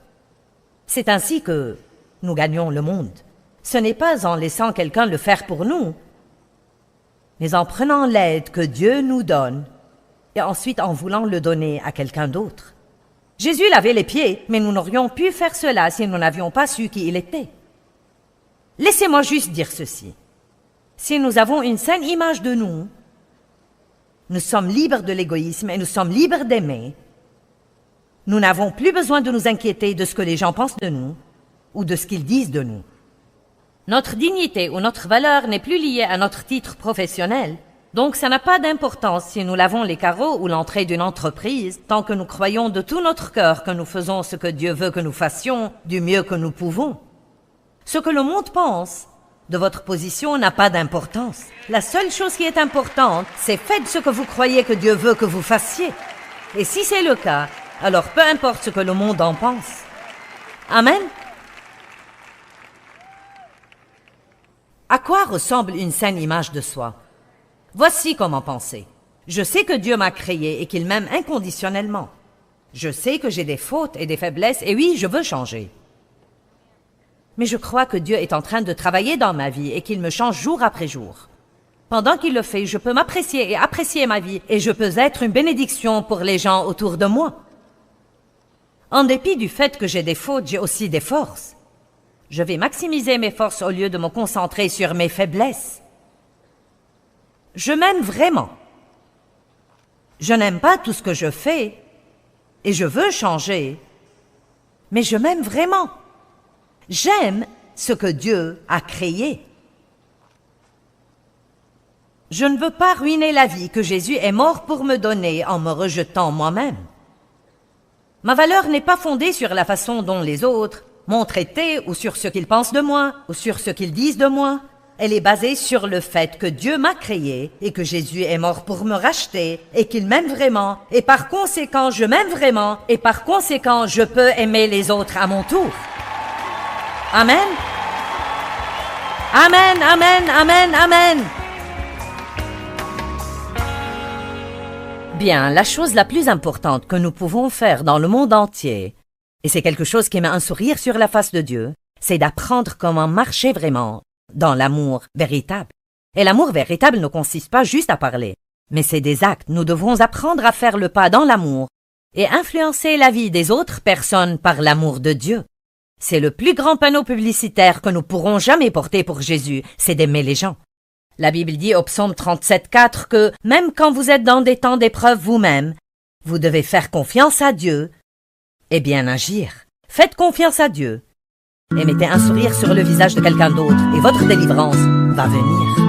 C'est ainsi que nous gagnons le monde. Ce n'est pas en laissant quelqu'un le faire pour nous, mais en prenant l'aide que Dieu nous donne et ensuite en voulant le donner à quelqu'un d'autre. Jésus lavait les pieds, mais nous n'aurions pu faire cela si nous n'avions pas su qui il était. Laissez-moi juste dire ceci. Si nous avons une saine image de nous, nous sommes libres de l'égoïsme et nous sommes libres d'aimer. Nous n'avons plus besoin de nous inquiéter de ce que les gens pensent de nous ou de ce qu'ils disent de nous. Notre dignité ou notre valeur n'est plus liée à notre titre professionnel. Donc ça n'a pas d'importance si nous lavons les carreaux ou l'entrée d'une entreprise, tant que nous croyons de tout notre cœur que nous faisons ce que Dieu veut que nous fassions du mieux que nous pouvons. Ce que le monde pense de votre position n'a pas d'importance. La seule chose qui est importante, c'est faites ce que vous croyez que Dieu veut que vous fassiez. Et si c'est le cas, alors peu importe ce que le monde en pense. Amen. À quoi ressemble une saine image de soi? Voici comment penser. Je sais que Dieu m'a créé et qu'il m'aime inconditionnellement. Je sais que j'ai des fautes et des faiblesses et oui, je veux changer. Mais je crois que Dieu est en train de travailler dans ma vie et qu'il me change jour après jour. Pendant qu'il le fait, je peux m'apprécier et apprécier ma vie et je peux être une bénédiction pour les gens autour de moi. En dépit du fait que j'ai des fautes, j'ai aussi des forces. Je vais maximiser mes forces au lieu de me concentrer sur mes faiblesses. Je m'aime vraiment. Je n'aime pas tout ce que je fais et je veux changer, mais je m'aime vraiment. J'aime ce que Dieu a créé. Je ne veux pas ruiner la vie que Jésus est mort pour me donner en me rejetant moi-même. Ma valeur n'est pas fondée sur la façon dont les autres m'ont traité ou sur ce qu'ils pensent de moi ou sur ce qu'ils disent de moi. Elle est basée sur le fait que Dieu m'a créé et que Jésus est mort pour me racheter et qu'il m'aime vraiment et par conséquent je m'aime vraiment et par conséquent je peux aimer les autres à mon tour. Amen. Amen, amen, amen, amen. Bien, la chose la plus importante que nous pouvons faire dans le monde entier, et c'est quelque chose qui met un sourire sur la face de Dieu, c'est d'apprendre comment marcher vraiment dans l'amour véritable. Et l'amour véritable ne consiste pas juste à parler, mais c'est des actes. Nous devons apprendre à faire le pas dans l'amour et influencer la vie des autres personnes par l'amour de Dieu. C'est le plus grand panneau publicitaire que nous pourrons jamais porter pour Jésus, c'est d'aimer les gens. La Bible dit au psaume 37,4 que même quand vous êtes dans des temps d'épreuve vous-même, vous devez faire confiance à Dieu et bien agir. Faites confiance à Dieu et mettez un sourire sur le visage de quelqu'un d'autre et votre délivrance va venir.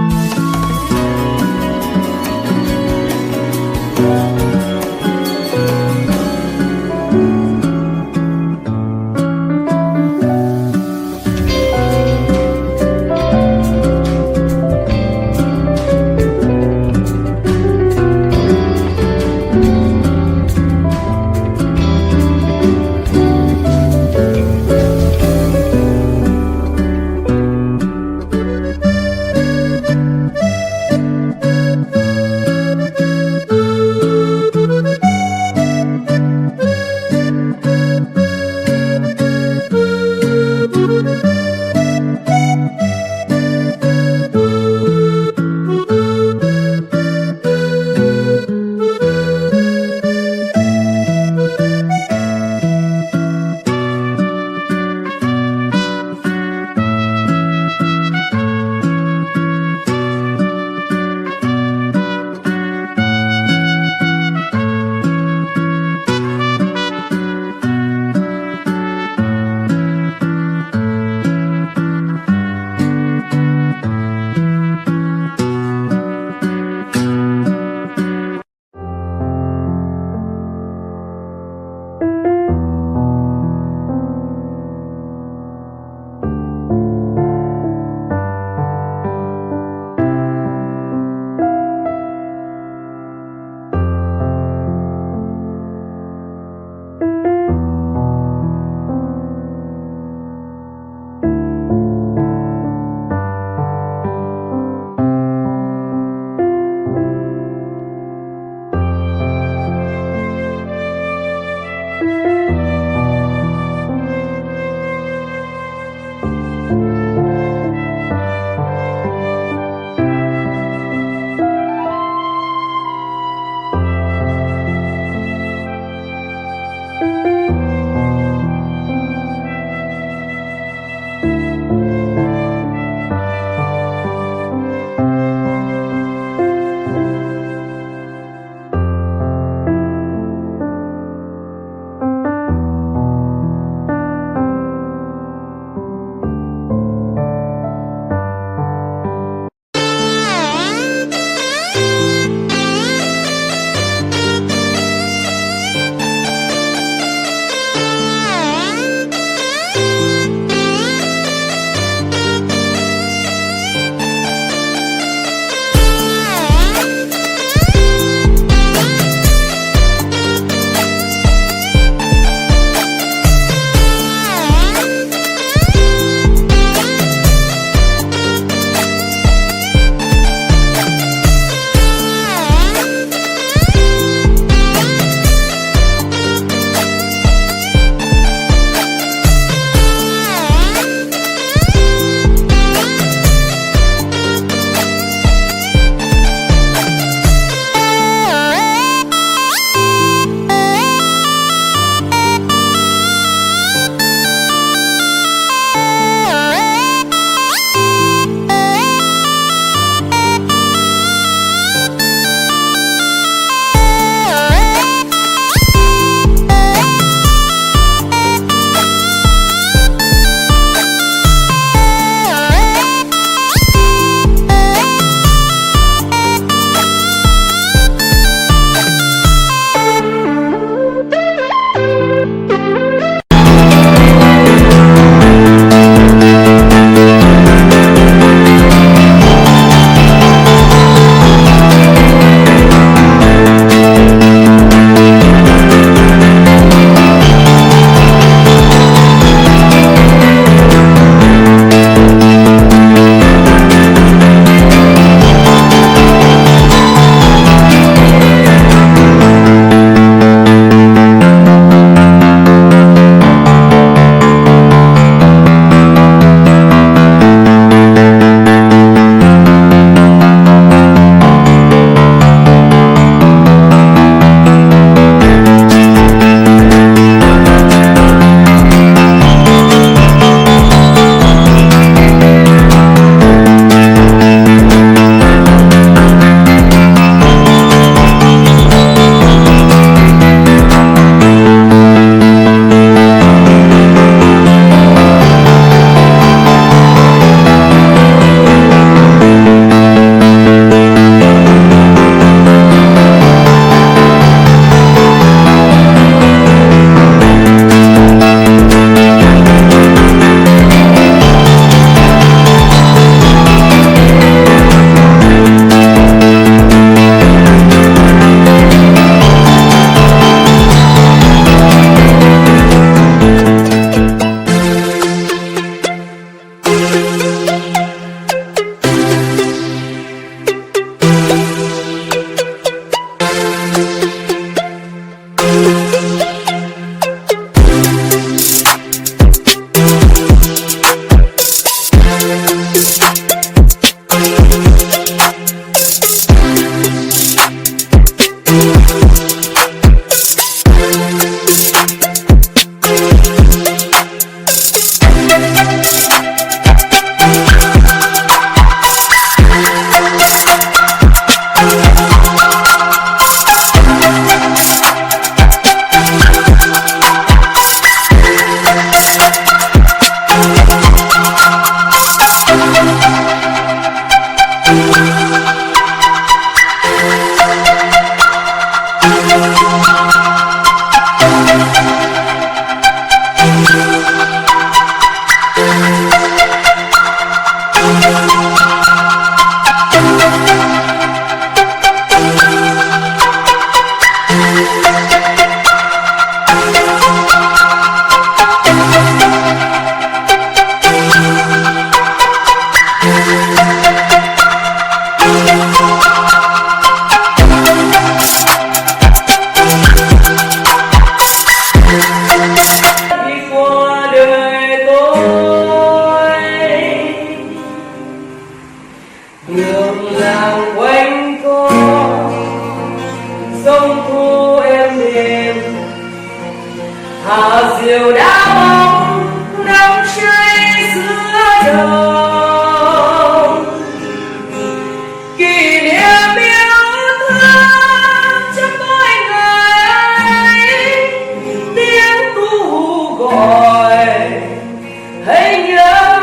hãy nhớ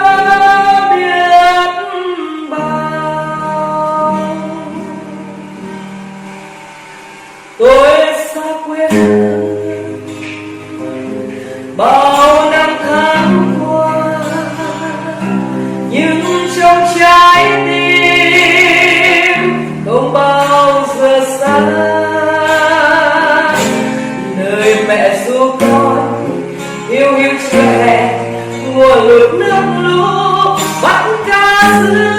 biết bao. Tôi xa quê bao năm tháng qua, nhưng trong trái tim không bao giờ xa. Nơi mẹ ru con yêu yêu trẻ, mùa lụt nước lũ bắt cá giữ